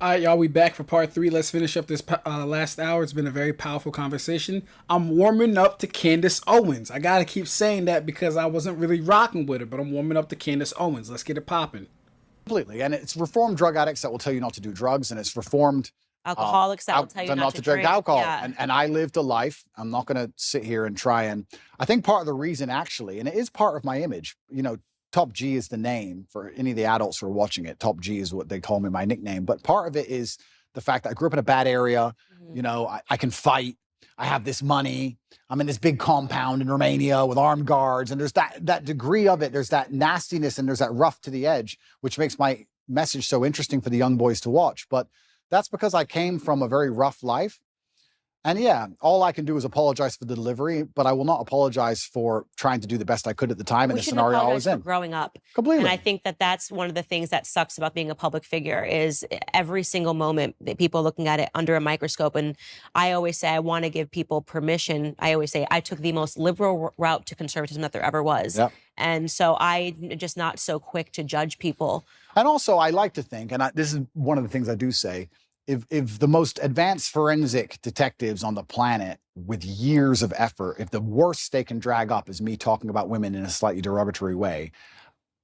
All right, y'all, we back for part three. Let's finish up this last hour. It's been a very powerful conversation. I'm warming up to Candace Owens. I gotta keep saying that because I wasn't really rocking with her, but I'm warming up to Candace Owens. Let's get it popping. Completely. And it's reformed drug addicts that will tell you not to do drugs, and it's reformed Alcoholics that will tell you not to drink alcohol. Yeah. And I lived a life. I'm not going to sit here and try and, I think part of the reason actually, and it is part of my image, you know, Top G is the name for any of the adults who are watching it. Top G is what they call me, my nickname. But part of it is the fact that I grew up in a bad area. You know, I can fight. I have this money. I'm in this big compound in Romania with armed guards. And there's that degree of it. There's that nastiness and there's that rough to the edge, which makes my message so interesting for the young boys to watch. But that's because I came from a very rough life. And yeah, all I can do is apologize for the delivery, but I will not apologize for trying to do the best I could at the time in the scenario I was in. Growing up. Completely. And I think that that's one of the things that sucks about being a public figure is every single moment that people are looking at it under a microscope. And I always say I want to give people permission. I always say I took the most liberal route to conservatism that there ever was. Yep. And so I'm just not so quick to judge people. And also I like to think, and this is one of the things I do say, if the most advanced forensic detectives on the planet with years of effort, if the worst they can drag up is me talking about women in a slightly derogatory way,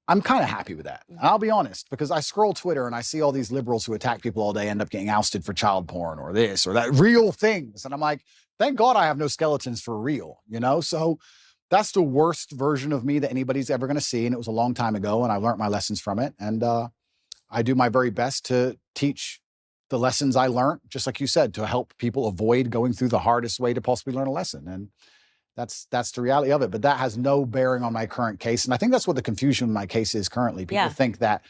I'm kind of happy with that. And I'll be honest, because I scroll Twitter and I see all these liberals who attack people all day end up getting ousted for child porn or this or that, real things. And I'm like, thank God I have no skeletons for real, you know? So that's the worst version of me that anybody's ever going to see. And it was a long time ago and I learned my lessons from it. And I do my very best to teach the lessons I learned, just like you said, to help people avoid going through the hardest way to possibly learn a lesson. And that's the reality of it. But that has no bearing on my current case. And I think that's what the confusion with my case is currently. People think that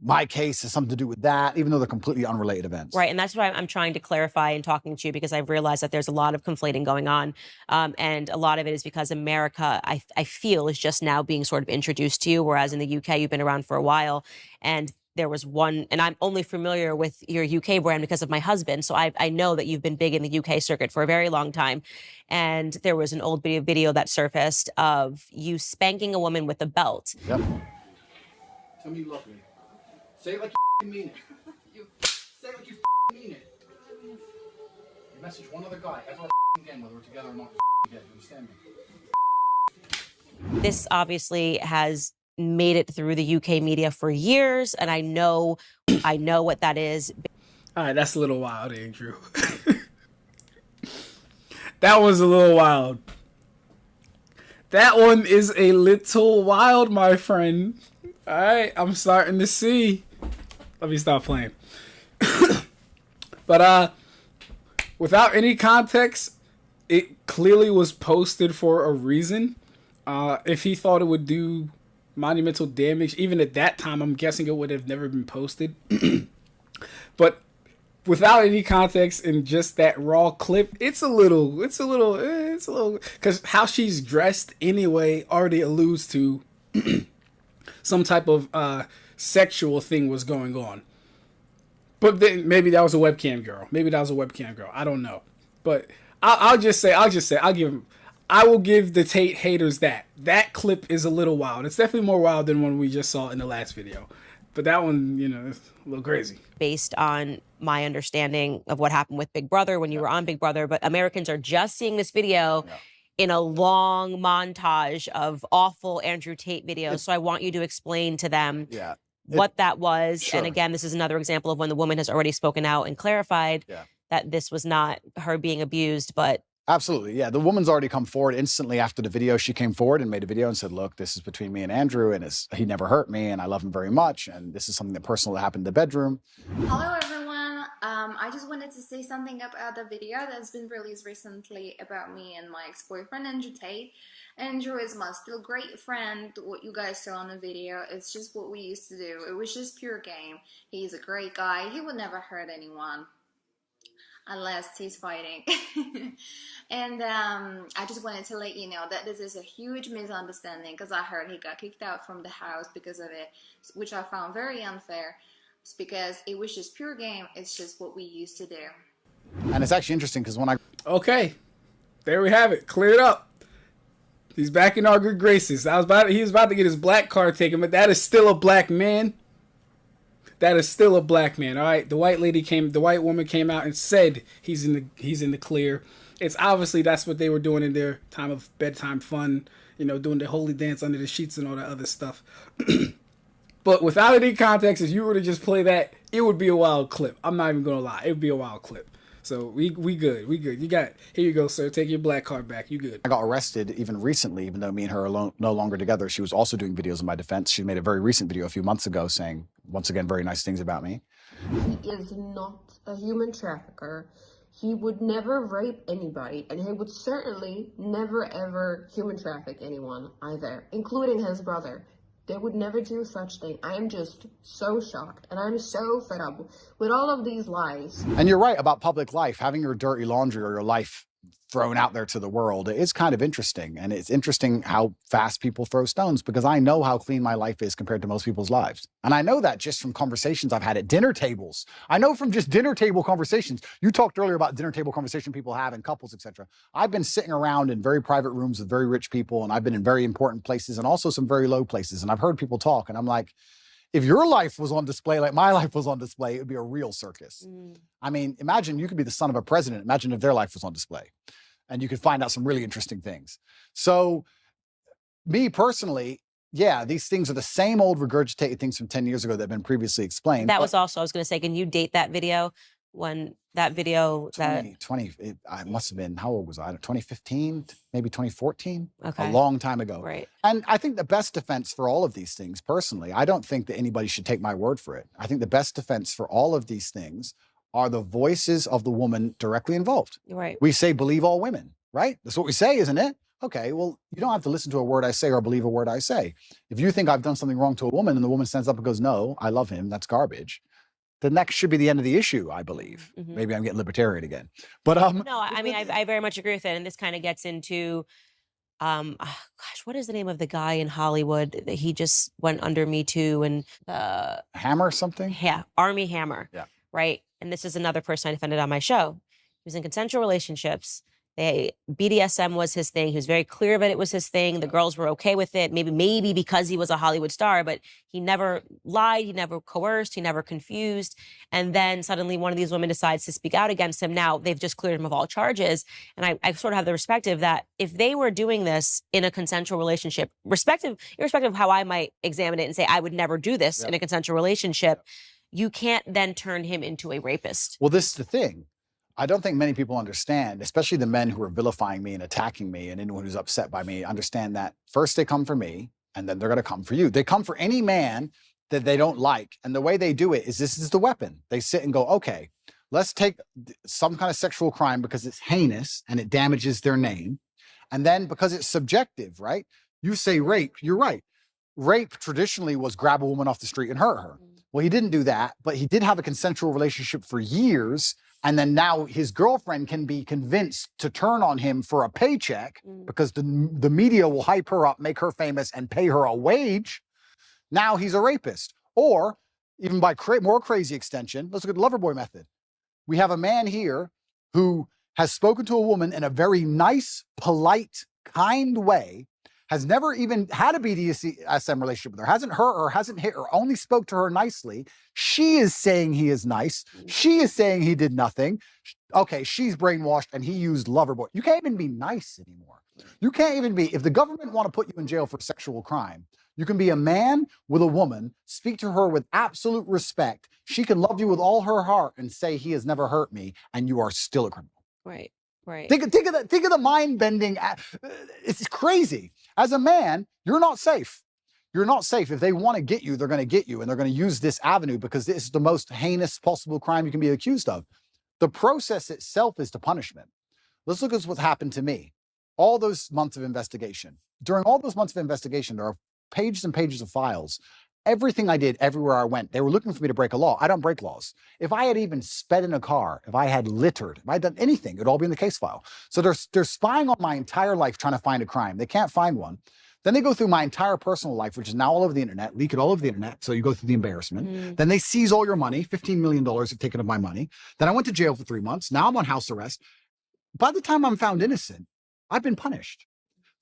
my case has something to do with that, even though they're completely unrelated events. Right. And that's what I'm trying to clarify in talking to you, because I've realized that there's a lot of conflating going on. And a lot of it is because America, I feel, is just now being sort of introduced to you, whereas in the UK, you've been around for a while. And there was one, and I'm only familiar with your UK brand because of my husband. So I know that you've been big in the UK circuit for a very long time. And there was an old video that surfaced of you spanking a woman with a belt. Yep. Tell me you love me. Say it like you mean it. Say it like you mean it. You message one other guy ever again, whether we're together or not again. You understand me? This obviously has made it through the UK media for years, and I know what that is. All right, that's a little wild, Andrew. That was a little wild. That one is a little wild, my friend. All right, I'm starting to see. Let me stop playing. But without any context, it clearly was posted for a reason. If he thought it would do monumental damage, even at that time, I'm guessing it would have never been posted. But without any context and just that raw clip, it's a little, because how she's dressed anyway already alludes to some type of sexual thing was going on. But then maybe that was a webcam girl. I don't know. But I will give the Tate haters that. That clip is a little wild. It's definitely more wild than one we just saw in the last video. But that one, you know, is a little crazy. Based on my understanding of what happened with Big Brother when you were on Big Brother, but Americans are just seeing this video in a long montage of awful Andrew Tate videos. So I want you to explain to them what that was. Sure. And again, this is another example of when the woman has already spoken out and clarified that this was not her being abused, but absolutely. Yeah. The woman's already come forward instantly after the video. She came forward and made a video and said, look, this is between me and Andrew, and he never hurt me and I love him very much. And this is something that personally happened in the bedroom. Hello, everyone. I just wanted to say something about the video that's been released recently about me and my ex-boyfriend, Andrew Tate. Andrew is my still great friend. What you guys saw on the video, it's just what we used to do. It was just pure game. He's a great guy. He would never hurt anyone unless he's fighting. And I just wanted to let you know that this is a huge misunderstanding, because I heard he got kicked out from the house because of it, which I found very unfair. It's because it was just pure game. It's just what we used to do. And it's actually interesting because when I... Okay, there we have it. Cleared up. He's back in our good graces. He was about to get his black card taken, but that is still a black man. that is still a black man. All right, the white woman came out and said he's in the clear. It's obviously that's what they were doing in their time of bedtime fun, doing the holy dance under the sheets and all that other stuff. But without any context, if you were to just play that, it would be a wild clip. I'm not even gonna lie, it would be a wild clip. So we good. Here you go, sir. Take your black card back. You good. I got arrested even recently, even though me and her are no longer together. She was also doing videos in my defense. She made a very recent video a few months ago saying, once again, very nice things about me. He is not a human trafficker. He would never rape anybody, and he would certainly never ever human traffic anyone either, including his brother. They would never do such thing. I am just so shocked, and I'm so fed up with all of these lies. And you're right about public life. Having your dirty laundry or your life thrown out there to the world is kind of interesting. And it's interesting how fast people throw stones, because I know how clean my life is compared to most people's lives. And I know that just from conversations I've had at dinner tables. I know from just dinner table conversations. You talked earlier about dinner table conversation people have in couples, etc. I've been sitting around in very private rooms with very rich people, and I've been in very important places and also some very low places. And I've heard people talk, and I'm like, if your life was on display like my life was on display, it would be a real circus. I mean, imagine you could be the son of a president. Imagine if their life was on display. And you could find out some really interesting things. So me personally, yeah, these things are the same old regurgitated things from 10 years ago that have been previously explained. That was also, I was going to say, can you date that video? When that video, I must have been, how old was I? 2015, maybe 2014? Okay. A long time ago. Right. And I think the best defense for all of these things, personally, I don't think that anybody should take my word for it. I think the best defense for all of these things are the voices of the woman directly involved. Right. We say, believe all women, right? That's what we say, isn't it? Okay, well, you don't have to listen to a word I say or believe a word I say. If you think I've done something wrong to a woman and the woman stands up and goes, no, I love him, that's garbage, then that should be the end of the issue, I believe. Maybe I'm getting libertarian again. But no, I mean, I very much agree with it. And this kind of gets into, gosh, what is the name of the guy in Hollywood that he just went under Me Too and Hammer something? Yeah, Army Hammer. Yeah. Right. And this is another person I defended on my show. He was in consensual relationships. BDSM was his thing. He was very clear that it was his thing. The girls were okay with it. Maybe because he was a Hollywood star, but he never lied. He never coerced. He never confused. And then suddenly one of these women decides to speak out against him. Now they've just cleared him of all charges. And I sort of have the perspective that if they were doing this in a consensual relationship, irrespective of how I might examine it and say, I would never do this in a consensual relationship, you can't then turn him into a rapist. Well, this is the thing. I don't think many people understand, especially the men who are vilifying me and attacking me and anyone who's upset by me, understand that first they come for me and then they're going to come for you. They come for any man that they don't like. And the way they do it is this is the weapon. They sit and go, okay, let's take some kind of sexual crime because it's heinous and it damages their name. And then because it's subjective, right? You say rape, you're right. Rape traditionally was grab a woman off the street and hurt her. Well, he didn't do that, but he did have a consensual relationship for years. And then now his girlfriend can be convinced to turn on him for a paycheck because the media will hype her up, make her famous, and pay her a wage. Now he's a rapist. Or even by more crazy extension, let's look at the Loverboy method. We have a man here who has spoken to a woman in a very nice, polite, kind way, has never even had a BDSM relationship with her, hasn't hurt her, hasn't hit her, only spoke to her nicely. She is saying he is nice. She is saying he did nothing. Okay, she's brainwashed and he used Loverboy. You can't even be nice anymore. You can't even be, if the government want to put you in jail for sexual crime, you can be a man with a woman, speak to her with absolute respect. She can love you with all her heart and say he has never hurt me, and you are still a criminal. Right. Right. Think of the mind bending. It's crazy. As a man, you're not safe. You're not safe. If they want to get you, they're going to get you, and they're going to use this avenue because this is the most heinous possible crime you can be accused of. The process itself is the punishment. Let's look at what's happened to me. All those months of investigation. During all those months of investigation, there are pages and pages of files. Everything I did, everywhere I went, they were looking for me to break a law. I don't break laws. If I had even sped in a car, if I had littered, if I had done anything, it would all be in the case file. So they're spying on my entire life trying to find a crime. They can't find one. Then they go through my entire personal life, which is now all over the internet, leak it all over the internet. So you go through the embarrassment. Then they seize all your money. $15 million have taken of my money. Then I went to jail for 3 months. Now I'm on house arrest. By the time I'm found innocent, I've been punished.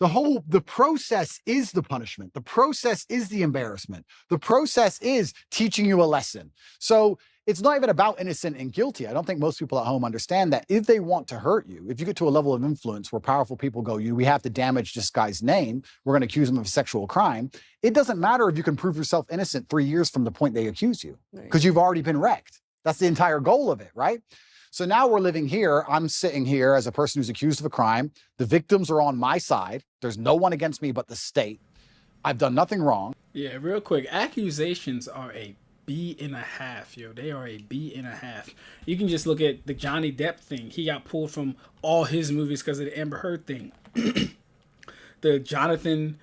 The process is the punishment. The process is the embarrassment. The process is teaching you a lesson. So it's not even about innocent and guilty. I don't think most people at home understand that if they want to hurt you, if you get to a level of influence where powerful people go, we have to damage this guy's name, we're going to accuse him of a sexual crime, it doesn't matter if you can prove yourself innocent 3 years from the point they accuse you, because you've already been wrecked. That's the entire goal of it, right? So now we're living here. I'm sitting here as a person who's accused of a crime. The victims are on my side. There's no one against me but the state. I've done nothing wrong. Yeah, real quick. Accusations are a B.5, yo. They are a B.5. You can just look at the Johnny Depp thing. He got pulled from all his movies because of the Amber Heard thing. The Jonathan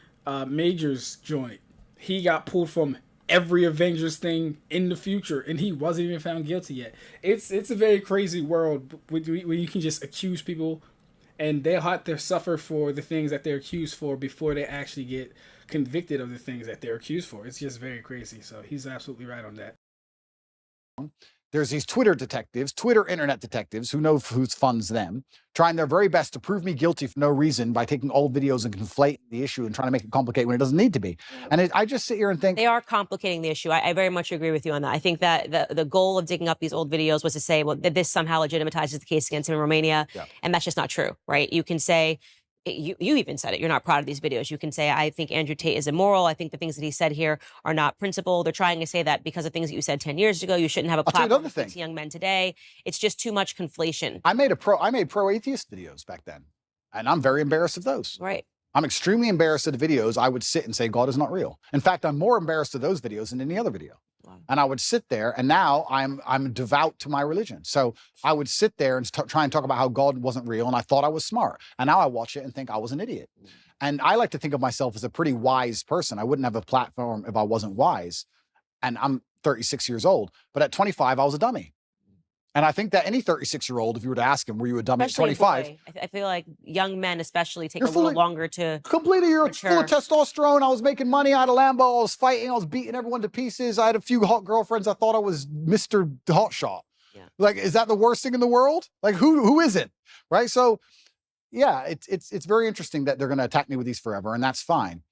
Majors joint. He got pulled from every Avengers thing in the future, and he wasn't even found guilty yet. It's a very crazy world where you can just accuse people, and they'll have to suffer for the things that they're accused for before they actually get convicted of the things that they're accused for. It's just very crazy. So he's absolutely right on that. There's these Twitter detectives, Twitter internet detectives, who know who funds them, trying their very best to prove me guilty for no reason by taking old videos and conflating the issue and trying to make it complicated when it doesn't need to be. And I just sit here and think... They are complicating the issue. I very much agree with you on that. I think that the goal of digging up these old videos was to say, well, that this somehow legitimatizes the case against him in Romania. Yeah. And that's just not true, right? You can say... You even said it. You're not proud of these videos. You can say, I think Andrew Tate is immoral. I think the things that he said here are not principled. They're trying to say that because of things that you said 10 years ago, you shouldn't have a platform to speak to young men today. It's just too much conflation. I made pro-atheist videos back then, and I'm very embarrassed of those. Right. I'm extremely embarrassed of the videos. I would sit and say, God is not real. In fact, I'm more embarrassed of those videos than any other video. Wow. And I would sit there, and now I'm devout to my religion. So I would sit there and try and talk about how God wasn't real, and I thought I was smart. And now I watch it and think I was an idiot. And I like to think of myself as a pretty wise person. I wouldn't have a platform if I wasn't wise. And I'm 36 years old. But at 25, I was a dummy. And I think that any 36-year-old, if you were to ask him, were you a dummy at 25? I feel like young men especially take a little longer to completely, you're full of testosterone. I was making money. I had a Lambo. I was fighting. I was beating everyone to pieces. I had a few hot girlfriends. I thought I was Mr. Hotshot. Yeah. Like, is that the worst thing in the world? Like, who isn't? Right? So, yeah, it's very interesting that they're going to attack me with these forever, and that's fine.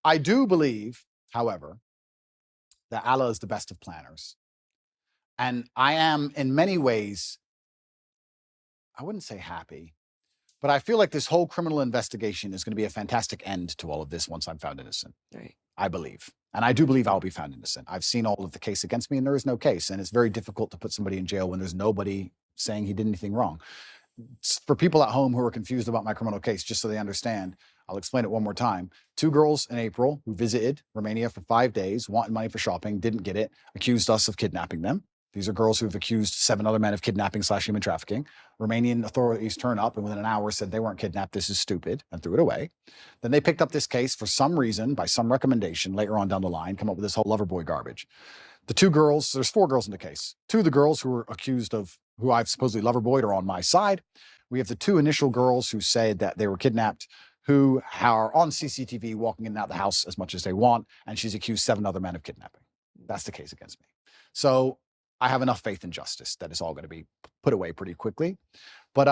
I do believe, however, that Allah is the best of planners. And I am, in many ways, I wouldn't say happy, but I feel like this whole criminal investigation is going to be a fantastic end to all of this once I'm found innocent. Right. I believe. And I do believe I'll be found innocent. I've seen all of the case against me, and there is no case. And it's very difficult to put somebody in jail when there's nobody saying he did anything wrong. For people at home who are confused about my criminal case, just so they understand, I'll explain it one more time. 2 girls in April who visited Romania for 5 days, wanted money for shopping, didn't get it, accused us of kidnapping them. These are girls who have accused 7 other men of kidnapping/human trafficking. Romanian authorities turn up and within an hour said they weren't kidnapped, this is stupid, and threw it away. Then they picked up this case for some reason, by some recommendation, later on down the line, come up with this whole lover boy garbage. The 2 girls, there's 4 girls in the case. 2 of the girls who were accused of, who I've supposedly lover boyed, are on my side. We have the 2 initial girls who said that they were kidnapped, who are on CCTV walking in and out the house as much as they want, and she's accused 7 other men of kidnapping. That's the case against me. So I have enough faith in justice that it's all going to be put away pretty quickly. But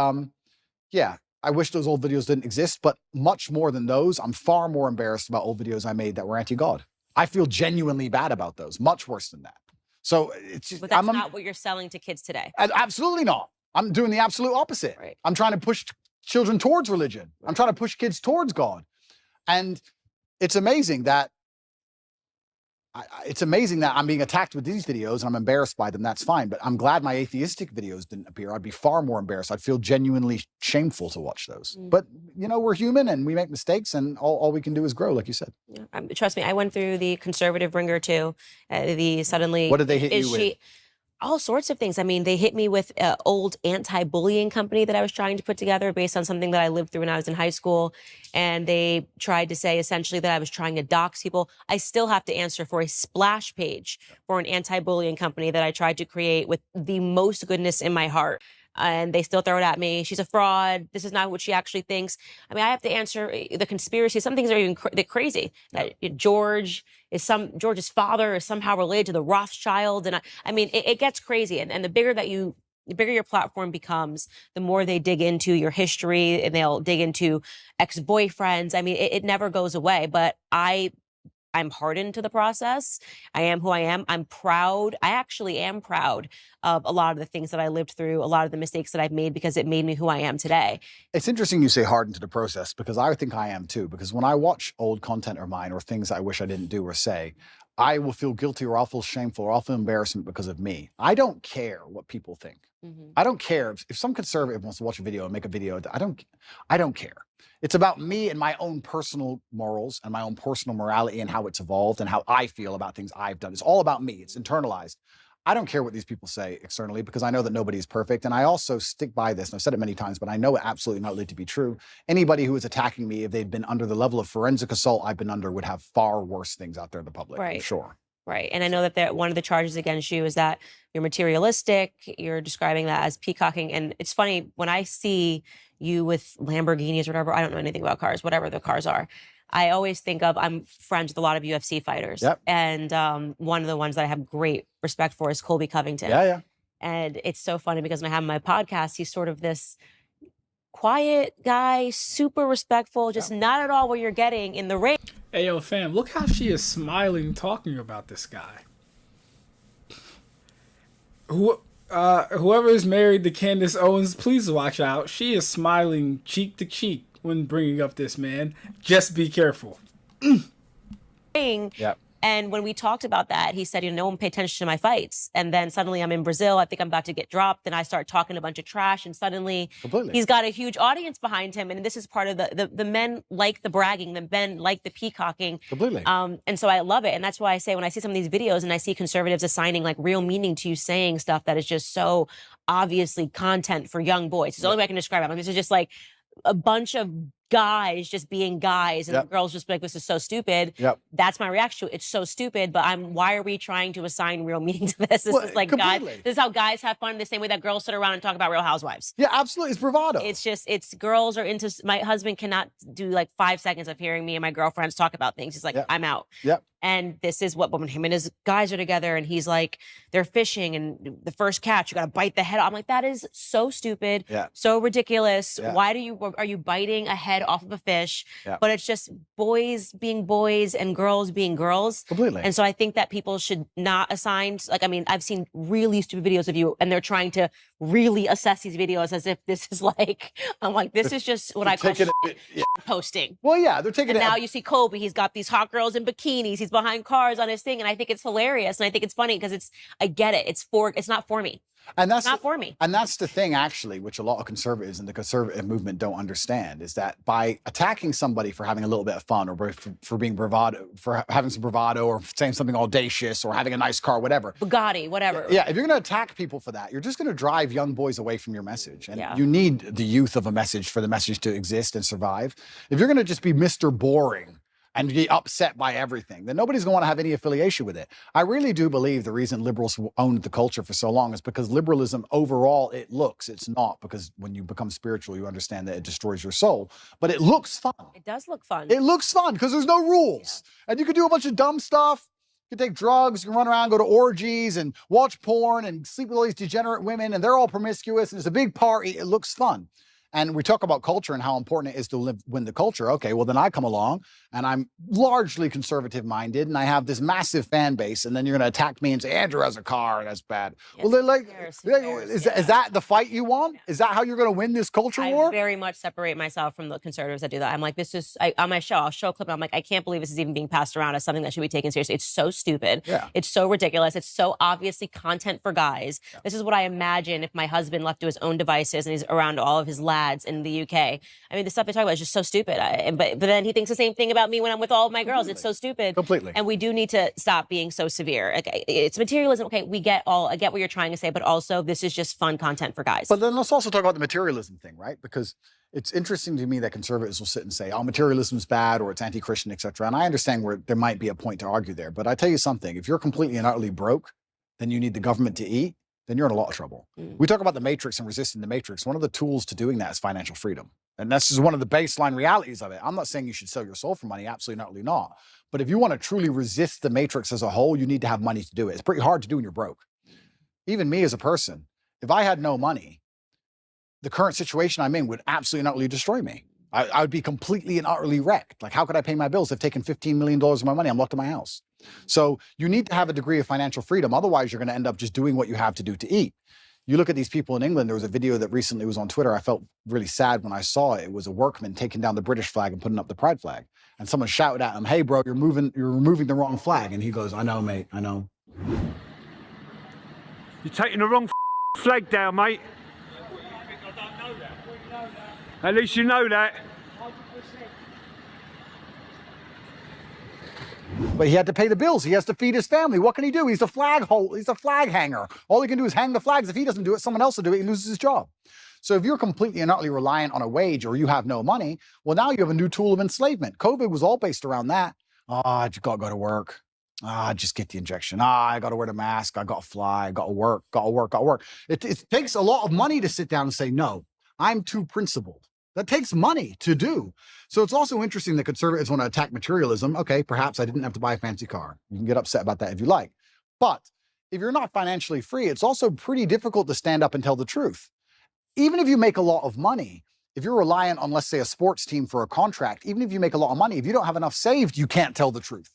yeah, I wish those old videos didn't exist, but much more than those, I'm far more embarrassed about old videos I made that were anti-God. I feel genuinely bad about those, much worse than that. So it's just, but that's not what you're selling to kids today. Absolutely not. I'm doing the absolute opposite. Right. I'm trying to push children towards religion. Right. I'm trying to push kids towards God. And it's amazing that I'm being attacked with these videos and I'm embarrassed by them. That's fine. But I'm glad my atheistic videos didn't appear. I'd be far more embarrassed. I'd feel genuinely shameful to watch those. Mm-hmm. But, you know, we're human and we make mistakes and all we can do is grow, like you said. Yeah. Trust me, I went through the conservative ringer too. Suddenly. What did they hit you with? All sorts of things. I mean, they hit me with an old anti-bullying company that I was trying to put together based on something that I lived through when I was in high school. And they tried to say essentially that I was trying to dox people. I still have to answer for a splash page for an anti-bullying company that I tried to create with the most goodness in my heart. And they still throw it at me. She's a fraud. This is not what she actually thinks. I mean, I have to answer the conspiracy. Some things are even crazy. That George's father is somehow related to the Rothschilds. And I mean, it gets crazy. And the bigger that you the bigger your platform becomes, the more they dig into your history and they'll dig into ex-boyfriends. I mean, it never goes away, but I'm hardened to the process. I am who I am. I'm proud. I actually am proud of a lot of the things that I lived through, a lot of the mistakes that I've made, because it made me who I am today. It's interesting you say hardened to the process, because I think I am too. Because when I watch old content of mine or things I wish I didn't do or say, I will feel guilty or I'll feel shameful or I'll feel embarrassment because of me. I don't care what people think. I don't care if some conservative wants to watch a video and make a video. I don't care. It's about me and my own personal morals and my own personal morality and how it's evolved and how I feel about things I've done. It's all about me. It's internalized. I don't care what these people say externally, because I know that nobody is perfect. And I also stick by this, and I've said it many times, but I know it absolutely not to be true. Anybody who is attacking me, if they'd been under the level of forensic assault I've been under, would have far worse things out there in the public, I'm sure. Right. And I know that one of the charges against you is that you're materialistic. You're describing that as peacocking. And it's funny, when I see you with Lamborghinis or whatever, I don't know anything about cars, whatever the cars are, I always think of, I'm friends with a lot of UFC fighters. And one of the ones that I have great respect for is Colby Covington. And it's so funny because when I have my podcast, he's sort of this quiet guy, super respectful, just not at all what you're getting in the ring. Hey, yo, fam, look how she is smiling talking about this guy. Whoever is married to Candace Owens, please watch out. She is smiling cheek to cheek when bringing up this man. Just be careful. And when we talked about that, he said, no one paid attention to my fights. And then suddenly I'm in Brazil. I think I'm about to get dropped. Then I start talking a bunch of trash. And suddenly he's got a huge audience behind him. And this is part of the men like the bragging. The men like the peacocking. And so I love it. And that's why I say when I see some of these videos and I see conservatives assigning like real meaning to you saying stuff that is just so obviously content for young boys. It's the only way I can describe it. Like, this is just like a bunch of guys just being guys, and the girls just be like, this is so stupid. That's my reaction to it. It's so stupid, but why are we trying to assign real meaning to this? This is like guys, this is how guys have fun, the same way that girls sit around and talk about Real Housewives. Absolutely. It's bravado. It's girls are into, my husband cannot do like 5 seconds of hearing me and my girlfriends talk about things. He's like, I'm out. And this is what, when him and his guys are together and he's like, they're fishing and the first catch, you got to bite the head off. I'm like, that is so stupid, so ridiculous. Why are you biting a head off of a fish? But it's just boys being boys and girls being girls. And so I think that people should not assign, like, I mean, I've seen really stupid videos of you and they're trying to really assess these videos as if this is like, I'm like, this is just what I call posting. They're taking it. And now you see Kobe, he's got these hot girls in bikinis, he's behind cars on his thing, and I think it's hilarious and I think it's funny because I get it. It's not for me. And that's not for me. And that's the thing, actually, which a lot of conservatives and the conservative movement don't understand, is that by attacking somebody for having a little bit of fun, or for being bravado, for having some bravado, or saying something audacious, or having a nice car, whatever. Bugatti, whatever. If you're going to attack people for that, you're just going to drive young boys away from your message. And you need the youth of a message for the message to exist and survive. If you're going to just be Mr. Boring and be upset by everything, then nobody's going to want to have any affiliation with it. I really do believe the reason liberals owned the culture for so long is because liberalism overall, it's not, because when you become spiritual, you understand that it destroys your soul, but it looks fun. It does look fun. It looks fun because there's no rules. And you can do a bunch of dumb stuff. You can take drugs, you can run around, go to orgies and watch porn and sleep with all these degenerate women, and they're all promiscuous and it's a big party. It looks fun. And we talk about culture and how important it is to win the culture. Okay, well, then I come along and I'm largely conservative minded and I have this massive fan base, and then you're going to attack me and say, Andrew has a car and that's bad. Well, they're like, is that the fight you want? Is that how you're going to win this culture war? I very much separate myself from the conservatives that do that. I'm like, this is, on my show, I'll show a clip and I'm like, I can't believe this is even being passed around as something that should be taken seriously. It's so stupid. It's so ridiculous. It's so obviously content for guys. This is what I imagine if my husband left to his own devices and he's around all of his lads in the UK. I mean, the stuff they talk about is just so stupid. But then he thinks the same thing about me when I'm with all of my girls. It's so stupid. And we do need to stop being so severe. Okay, it's materialism. Okay, I get what you're trying to say, but also this is just fun content for guys. But then let's also talk about the materialism thing, right? Because it's interesting to me that conservatives will sit and say, oh, materialism is bad or it's anti-Christian, etc. And I understand where there might be a point to argue there. But I tell you something, if you're completely and utterly broke, then you need the government to eat, then you're in a lot of trouble. We talk about the matrix and resisting the matrix. One of the tools to doing that is financial freedom. And that's just one of the baseline realities of it. I'm not saying you should sell your soul for money, absolutely not. But if you want to truly resist the matrix as a whole, you need to have money to do it. It's pretty hard to do when you're broke. Even me as a person, If I had no money, the current situation I'm in would absolutely and utterly destroy me. I would be completely and utterly wrecked. Like, how could I pay my bills? They've taken $15 million of my money. I'm locked in my house. So you need to have a degree of financial freedom. Otherwise, you're going to end up just doing what you have to do to eat. You look at these people in England. There was a video that recently was on Twitter. I felt really sad when I saw it. It was a workman taking down the British flag and putting up the pride flag. And someone shouted at him, "Hey, bro, you're removing the wrong flag." And he goes, "I know, mate, I know." You're taking the wrong flag down, mate. At least you know that. But he had to pay the bills. He has to feed his family. What can he do? He's a flag hanger. All he can do is hang the flags. If he doesn't do it, someone else will do it. He loses his job. So if you're completely and utterly reliant on a wage, or you have no money, well, now you have a new tool of enslavement. COVID was all based around that. I just got to go to work. Just get the injection. I got to wear the mask. I got to fly. I got to work. It takes a lot of money to sit down and say, no, I'm too principled. That takes money to do. So it's also interesting that conservatives want to attack materialism. Okay, perhaps I didn't have to buy a fancy car. You can get upset about that if you like. But if you're not financially free, it's also pretty difficult to stand up and tell the truth. Even if you make a lot of money, if you're reliant on, let's say, a sports team for a contract, even if you make a lot of money, if you don't have enough saved, you can't tell the truth.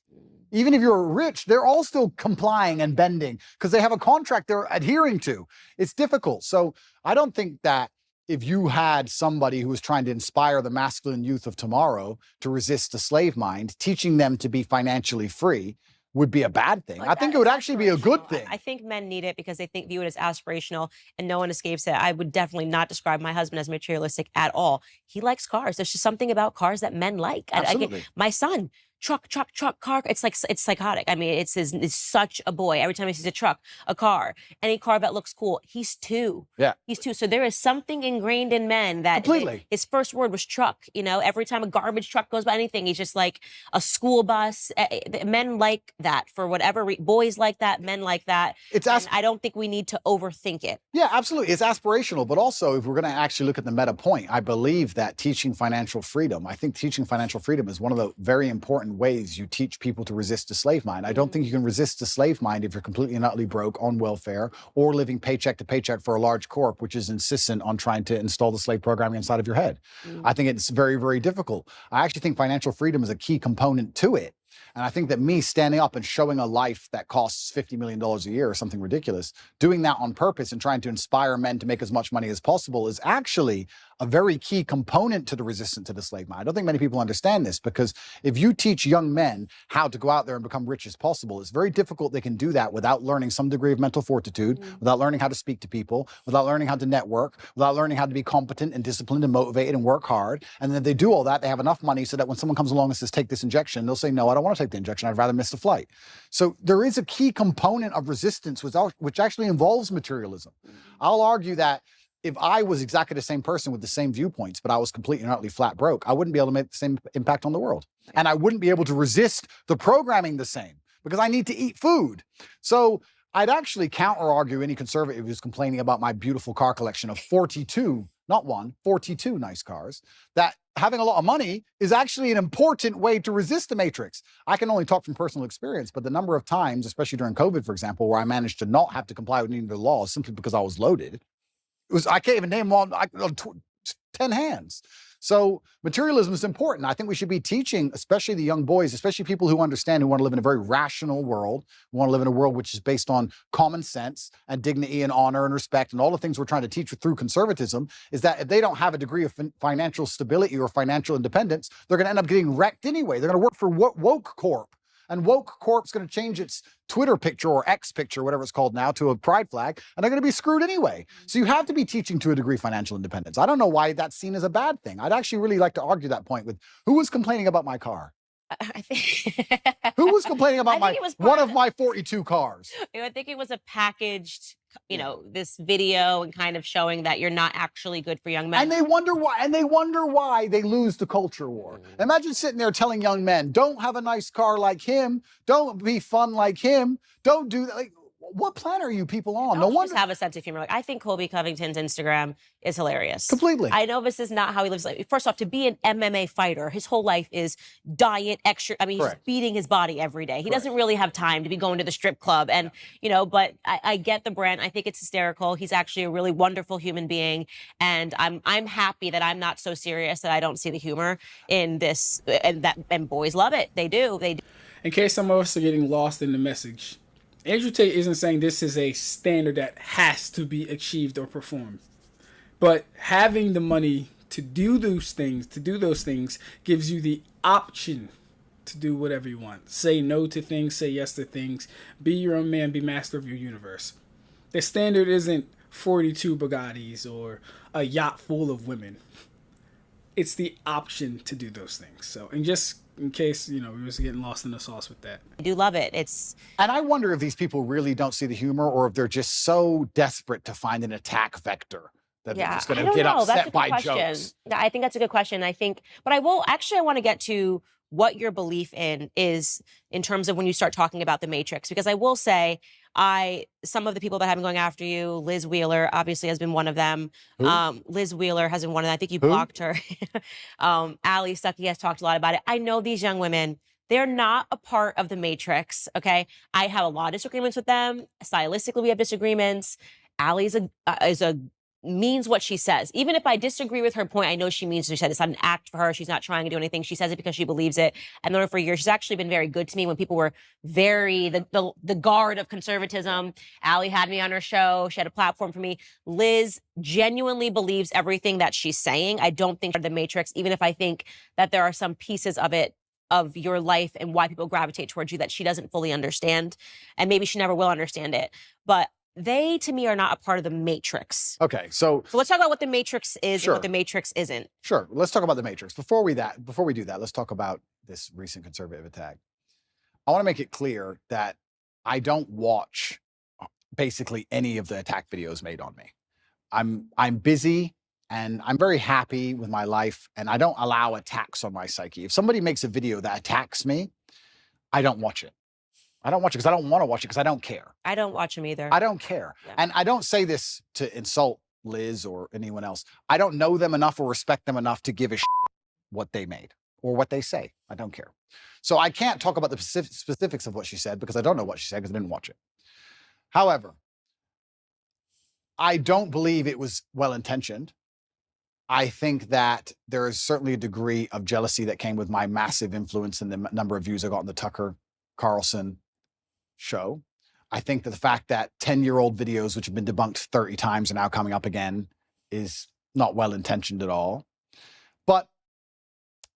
Even if you're rich, they're all still complying and bending because they have a contract they're adhering to. It's difficult. So I don't think that if you had somebody who was trying to inspire the masculine youth of tomorrow to resist the slave mind, teaching them to be financially free would be a bad thing. I think it would actually be a good thing. I think men need it because they view it as aspirational, and no one escapes it. I would definitely not describe my husband as materialistic at all. He likes cars. There's just something about cars that men like. Absolutely. My son, truck, car. It's psychotic. I mean, it's such a boy. Every time he sees a truck, a car, any car that looks cool, he's two. Yeah. He's two. So there is something ingrained in men that completely. His first word was truck. You know, every time a garbage truck goes by anything, he's just like a school bus. Men like that for whatever boys like that. Men like that. And I don't think we need to overthink it. Yeah, absolutely. It's aspirational, but also if we're going to actually look at the meta point, I believe that teaching financial freedom, I think teaching financial freedom is one of the very important ways you teach people to resist the slave mind. I don't think you can resist the slave mind if you're completely and utterly broke on welfare or living paycheck to paycheck for a large corp, which is insistent on trying to install the slave programming inside of your head. I think it's very, very difficult. I actually think financial freedom is a key component to it. And I think that me standing up and showing a life that costs $50 million a year or something ridiculous, doing that on purpose and trying to inspire men to make as much money as possible is actually a very key component to the resistance to the slave mind. I don't think many people understand this, because if you teach young men how to go out there and become rich as possible, it's very difficult they can do that without learning some degree of mental fortitude, without learning how to speak to people, without learning how to network, without learning how to be competent and disciplined and motivated and work hard. And then they do all that, they have enough money so that when someone comes along and says, take this injection, they'll say, no, I don't want to take the injection. I'd rather miss the flight. So there is a key component of resistance which actually involves materialism. I'll argue that if I was exactly the same person with the same viewpoints, but I was completely and utterly flat broke, I wouldn't be able to make the same impact on the world. And I wouldn't be able to resist the programming the same, because I need to eat food. So I'd actually counter-argue any conservative who's complaining about my beautiful car collection of 42, not one, 42 nice cars, that having a lot of money is actually an important way to resist the matrix. I can only talk from personal experience, but the number of times, especially during COVID, for example, where I managed to not have to comply with any of the laws simply because I was loaded, I can't even name them on 10 hands. So materialism is important. I think we should be teaching, especially the young boys, especially people who understand, who want to live in a very rational world, who want to live in a world which is based on common sense and dignity and honor and respect and all the things we're trying to teach through conservatism, is that if they don't have a degree of financial stability or financial independence, they're going to end up getting wrecked anyway. They're going to work for Woke Corp. And Woke Corp's going to change its Twitter picture or X picture, whatever it's called now, to a pride flag, and they're going to be screwed anyway. So you have to be teaching to a degree financial independence. I don't know why that's seen as a bad thing. I'd actually really like to argue that point with who was complaining about my car. I think Who was complaining about one of my 42 cars? I think it was a packaged, this video and kind of showing that you're not actually good for young men. And they wonder why they lose the culture war. Imagine sitting there telling young men, don't have a nice car like him, don't be fun like him, don't do that. Like, What planet are you people on? No No one wonder. have a sense of humor. Like, I think Colby Covington's Instagram is hilarious. Completely. I know this is not how he lives. Like, first off, to be an MMA fighter, his whole life is diet, extra. I mean, he's just beating his body every day. He doesn't really have time to be going to the strip club. And, you know, but I get the brand. I think it's hysterical. He's actually a really wonderful human being. And I'm happy that I'm not so serious that I don't see the humor in this. And boys love it. They do. They do. In case some of us are getting lost in the message, Andrew Tate isn't saying this is a standard that has to be achieved or performed. But having the money to do those things gives you the option to do whatever you want. Say no to things, say yes to things. Be your own man, be master of your universe. The standard isn't 42 Bugattis or a yacht full of women. It's the option to do those things. So, and just in case, you know, we was getting lost in the sauce with that. I do love it. And I wonder if these people really don't see the humor, or if they're just so desperate to find an attack vector that they're just going to get upset by jokes. I think that's a good question. I think, but I want to get to what your belief in is in terms of when you start talking about the Matrix, because I will say, some of the people that have been going after you, Liz Wheeler obviously has been one of them. Liz Wheeler has been one of them. I think you blocked her. Ali Stuckey has talked a lot about it. I know these young women, they're not a part of the Matrix, okay? I have a lot of disagreements with them. Stylistically, we have disagreements. Ali means what she says. Even if I disagree with her point, I know she means what she said. It's not an act for her. She's not trying to do anything. She says it because she believes it. I've known her for years. She's actually been very good to me when people were the guard of conservatism. Ali had me on her show. She had a platform for me. Liz genuinely believes everything that she's saying. I don't think the Matrix, even if I think that there are some pieces of it, of your life and why people gravitate towards you that she doesn't fully understand. And maybe she never will understand it. But they, to me, are not a part of the Matrix. Okay, so let's talk about what the Matrix is and what the Matrix isn't. Sure, let's talk about the Matrix. Before we do that, let's talk about this recent conservative attack. I want to make it clear that I don't watch basically any of the attack videos made on me. I'm busy and I'm very happy with my life, and I don't allow attacks on my psyche. If somebody makes a video that attacks me, I don't watch it. I don't watch it because I don't want to watch it because I don't care. I don't watch them either. I don't care. Yeah. And I don't say this to insult Liz or anyone else. I don't know them enough or respect them enough to give a shit what they made or what they say. I don't care. So I can't talk about the specifics of what she said because I don't know what she said because I didn't watch it. However, I don't believe it was well-intentioned. I think that there is certainly a degree of jealousy that came with my massive influence in the number of views I got on the Tucker Carlson show. I think that the fact that 10-year-old videos, which have been debunked 30 times, are now coming up again is not well-intentioned at all. But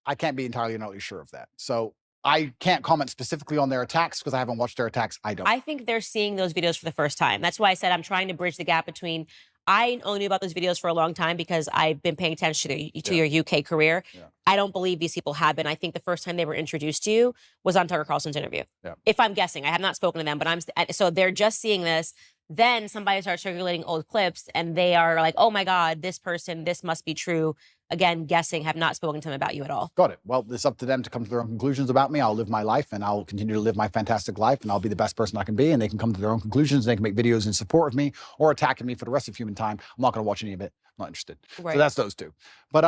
I can't be entirely sure of that. So I can't comment specifically on their attacks because I haven't watched their attacks. I think they're seeing those videos for the first time. That's why I said I'm trying to bridge the gap between I only knew about those videos for a long time because I've been paying attention to your UK career. Yeah. I don't believe these people have been. I think the first time they were introduced to you was on Tucker Carlson's interview. Yeah. If I'm guessing, I have not spoken to them, but so they're just seeing this. Then somebody starts circulating old clips and they are like, oh my God, this person, this must be true. Again, guessing, have not spoken to them about you at all. Got it. Well, it's up to them to come to their own conclusions about me. I'll live my life and I'll continue to live my fantastic life and I'll be the best person I can be, and they can come to their own conclusions. They can make videos in support of me or attacking me for the rest of human time. I'm not going to watch any of it. I'm not interested. Right. So that's those two. But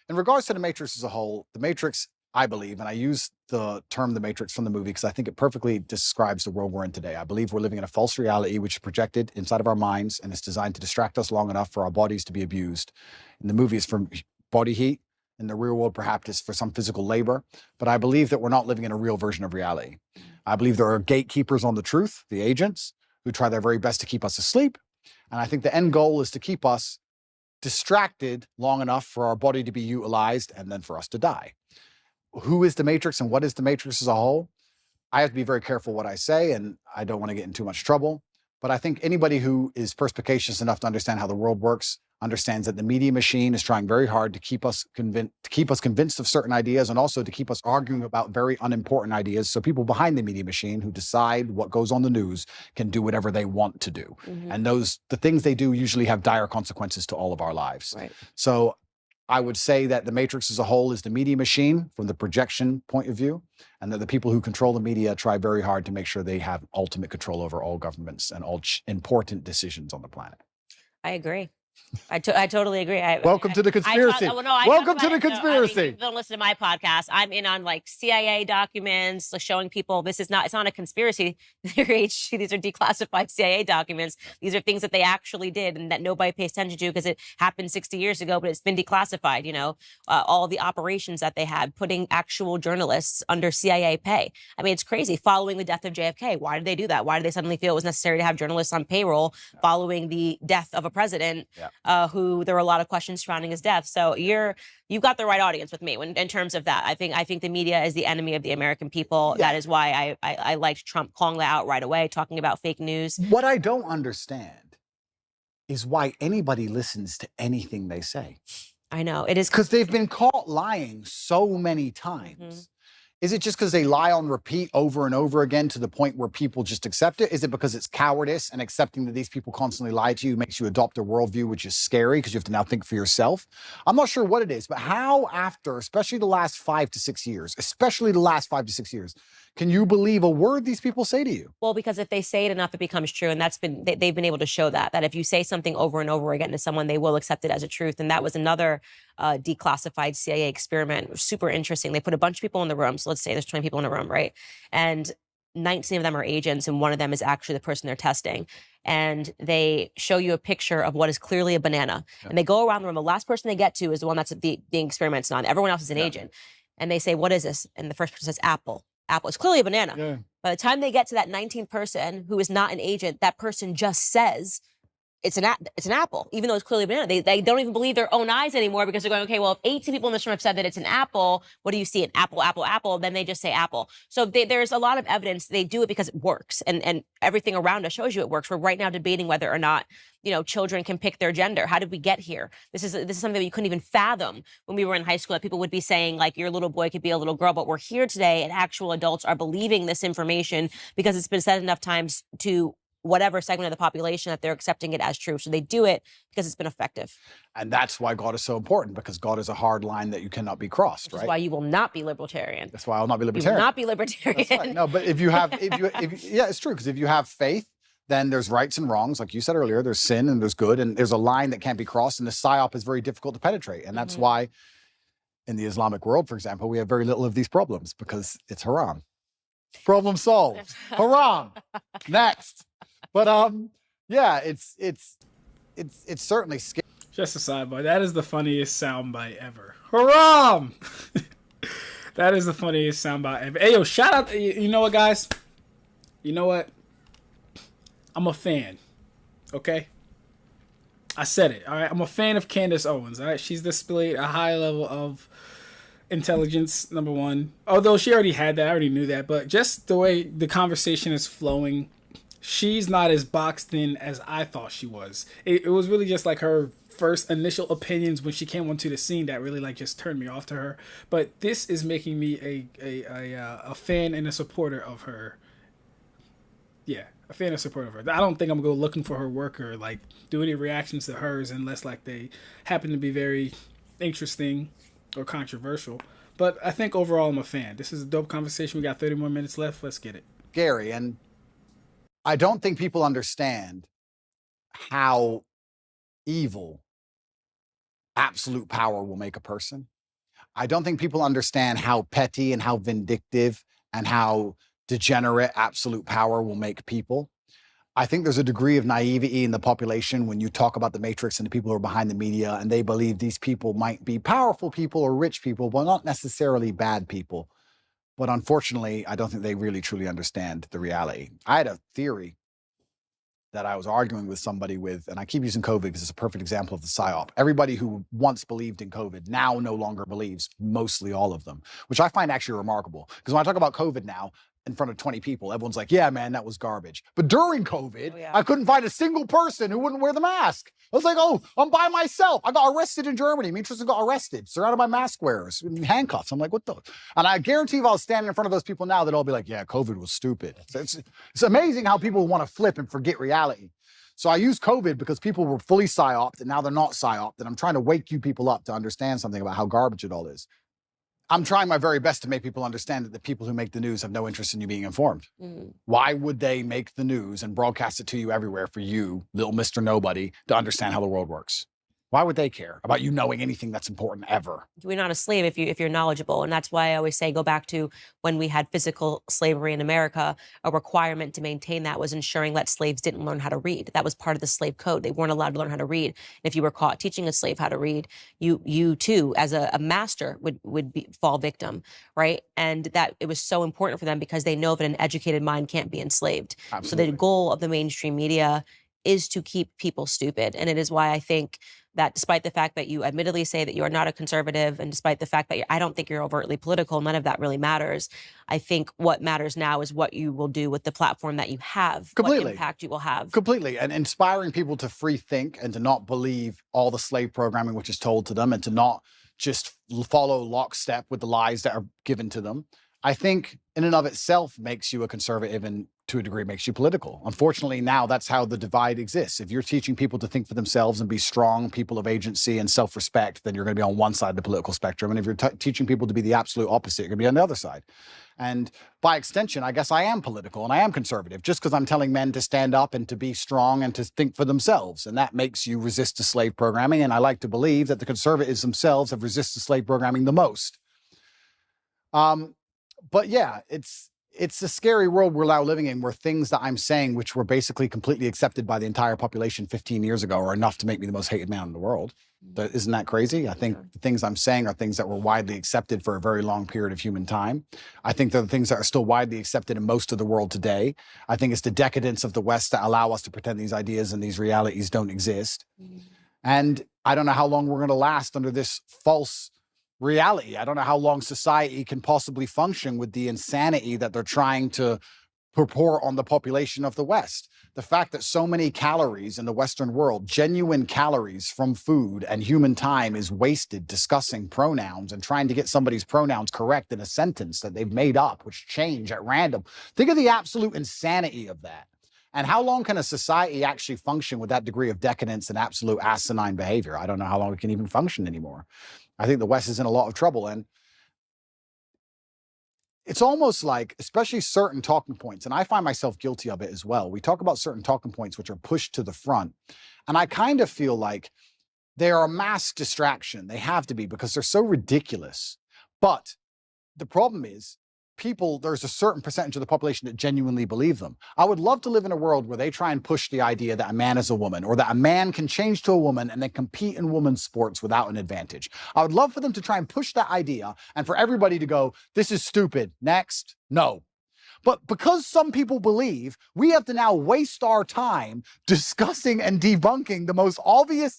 in regards to the Matrix as a whole, the Matrix, I believe, and I use the term The Matrix from the movie because I think it perfectly describes the world we're in today. I believe we're living in a false reality which is projected inside of our minds and it's designed to distract us long enough for our bodies to be abused. In the movie, it's for body heat. In the real world, perhaps it's for some physical labor. But I believe that we're not living in a real version of reality. I believe there are gatekeepers on the truth, the agents, who try their very best to keep us asleep. And I think the end goal is to keep us distracted long enough for our body to be utilized and then for us to die. Who is the Matrix and what is the Matrix as a whole? I have to be very careful what I say, and I don't want to get in too much trouble. But I think anybody who is perspicacious enough to understand how the world works understands that the media machine is trying very hard to keep us convinced of certain ideas and also to keep us arguing about very unimportant ideas. So people behind the media machine who decide what goes on the news can do whatever they want to do. Mm-hmm. And the things they do usually have dire consequences to all of our lives. Right. So I would say that the Matrix as a whole is the media machine from the projection point of view, and that the people who control the media try very hard to make sure they have ultimate control over all governments and all important decisions on the planet. I agree. I totally agree. Welcome to the conspiracy. Welcome to the conspiracy. If you don't listen to my podcast, I'm in on like CIA documents, like showing people it's not a conspiracy theory. These are declassified CIA documents. These are things that they actually did and that nobody pays attention to because it happened 60 years ago, but it's been declassified. You know, all the operations that they had, putting actual journalists under CIA pay. I mean, it's crazy. Following the death of JFK, why did they do that? Why did they suddenly feel it was necessary to have journalists on payroll following the death of a president? Who there were a lot of questions surrounding his death. So you've got the right audience with me in terms of that. I think the media is the enemy of the American people. Yeah. That is why I liked Trump calling that out right away, talking about fake news. What I don't understand is why anybody listens to anything they say. I know it is because they've been caught lying so many times. Mm-hmm. Is it just because they lie on repeat over and over again to the point where people just accept it? Is it because it's cowardice and accepting that these people constantly lie to you makes you adopt a worldview, which is scary because you have to now think for yourself? I'm not sure what it is, but how after, especially the last 5 to 6 years, can you believe a word these people say to you? Well, because if they say it enough, it becomes true. And they've been able to show that if you say something over and over again to someone, they will accept it as a truth. And that was another declassified CIA experiment. Super interesting. They put a bunch of people in the room. So let's say there's 20 people in a room, right? And 19 of them are agents, and one of them is actually the person they're testing. And they show you a picture of what is clearly a banana. Yeah. And they go around the room. The last person they get to is the one that's being experimented on. Everyone else is an agent. And they say, what is this? And the first person says, apple. Apple. It's clearly a banana. Yeah. By the time they get to that 19th person who is not an agent, that person just says, it's an apple, even though it's clearly a banana. They don't even believe their own eyes anymore because they're going, okay, well, if 18 people in this room have said that it's an apple, what do you see? An apple, apple, apple. Then they just say apple. So there's a lot of evidence. They do it because it works. And everything around us shows you it works. We're right now debating whether or not, children can pick their gender. How did we get here? This is something that you couldn't even fathom when we were in high school, that people would be saying like your little boy could be a little girl, but we're here today and actual adults are believing this information because it's been said enough times to whatever segment of the population that they're accepting it as true. So they do it because it's been effective. And that's why God is so important, because God is a hard line that you cannot be crossed, right? That's why you will not be libertarian. That's why I'll not be libertarian. You will not be libertarian. That's right. No, but if you yeah, it's true. Because if you have faith, then there's rights and wrongs. Like you said earlier, there's sin and there's good, and there's a line that can't be crossed, and the psyop is very difficult to penetrate. And that's why in the Islamic world, for example, we have very little of these problems, because it's haram. Problem solved. Haram. Next. But yeah, it's certainly scary. Just a sidebar. That is the funniest soundbite ever. Haram. That is the funniest soundbite ever. Hey, yo, shout out. You know what, guys? You know what? I'm a fan. Okay? I said it. All right? I'm a fan of Candace Owens. All right? She's displayed a high level of intelligence, number one. Although she already had that. I already knew that. But just the way the conversation is flowing, she's not as boxed in as I thought she was. It was really just like her first initial opinions when she came onto the scene that really like just turned me off to her. But this is making me a fan and a supporter of her. Yeah, a fan and supporter of her. I don't think I'm gonna go looking for her work or like do any reactions to hers unless like they happen to be very interesting or controversial. But I think overall I'm a fan. This is a dope conversation. We got 30 more minutes left. Let's get it. Gary, and I don't think people understand how evil absolute power will make a person. I don't think people understand how petty and how vindictive and how degenerate absolute power will make people. I think there's a degree of naivety in the population when you talk about the Matrix and the people who are behind the media, and they believe these people might be powerful people or rich people, but not necessarily bad people. But unfortunately, I don't think they really truly understand the reality. I had a theory that I was arguing with somebody with, and I keep using COVID because it's a perfect example of the psyop. Everybody who once believed in COVID now no longer believes, mostly all of them, which I find actually remarkable. Because when I talk about COVID now, in front of 20 people, everyone's like, yeah, man, that was garbage. But during COVID, I couldn't find a single person who wouldn't wear the mask. I was like, oh, I'm by myself. I got arrested in Germany. Me and Tristan got arrested, surrounded by mask wearers in handcuffs. I'm like, what the? And I guarantee if I was standing in front of those people now, they'd all be like, yeah, COVID was stupid. It's amazing how people want to flip and forget reality. So I use COVID because people were fully psyoped and now they're not psyoped. And I'm trying to wake you people up to understand something about how garbage it all is. I'm trying my very best to make people understand that the people who make the news have no interest in you being informed. Why would they make the news and broadcast it to you everywhere for you, little Mr. Nobody, to understand how the world works? Why would they care about you knowing anything that's important ever? You're not a slave if you're knowledgeable. And that's why I always say, go back to when we had physical slavery in America. A requirement to maintain that was ensuring that slaves didn't learn how to read. That was part of the slave code. They weren't allowed to learn how to read. And if you were caught teaching a slave how to read, you too, as a master, would fall victim, right? And that it was so important for them because they know that an educated mind can't be enslaved. Absolutely. So the goal of the mainstream media is to keep people stupid. And it is why I think that despite the fact that you admittedly say that you are not a conservative, and despite the fact that I don't think you're overtly political, none of that really matters. I think what matters now is what you will do with the platform that you have, Completely. what impact you will have. Completely. And inspiring people to free think and to not believe all the slave programming which is told to them and to not just follow lockstep with the lies that are given to them, I think in and of itself makes you a conservative and to a degree makes you political. Unfortunately, now that's how the divide exists. If you're teaching people to think for themselves and be strong people of agency and self-respect, then you're going to be on one side of the political spectrum. And if you're teaching people to be the absolute opposite, you're going to be on the other side. And by extension, I guess I am political and I am conservative just because I'm telling men to stand up and to be strong and to think for themselves. And that makes you resist the slave programming. And I like to believe that the conservatives themselves have resisted slave programming the most. But yeah, it's a scary world we're now living in where things that I'm saying, which were basically completely accepted by the entire population 15 years ago, are enough to make me the most hated man in the world. Isn't that crazy? I think the things I'm saying are things that were widely accepted for a very long period of human time. I think they're the things that are still widely accepted in most of the world today. I think it's the decadence of the West that allow us to pretend these ideas and these realities don't exist. And I don't know how long we're going to last under this false reality. I don't know how long society can possibly function with the insanity that they're trying to purport on the population of the West. The fact that so many calories in the Western world, genuine calories from food and human time, is wasted discussing pronouns and trying to get somebody's pronouns correct in a sentence that they've made up, which change at random. Think of the absolute insanity of that. And how long can a society actually function with that degree of decadence and absolute asinine behavior? I don't know how long it can even function anymore. I think the West is in a lot of trouble. And it's almost like, especially certain talking points, and I find myself guilty of it as well. We talk about certain talking points which are pushed to the front. And I kind of feel like they are a mass distraction. They have to be because they're so ridiculous. But the problem is, there's a certain percentage of the population that genuinely believe them. I would love to live in a world where they try and push the idea that a man is a woman, or that a man can change to a woman and then compete in women's sports without an advantage. I would love for them to try and push that idea and for everybody to go, this is stupid. Next. No. But because some people believe, we have to now waste our time discussing and debunking the most obvious,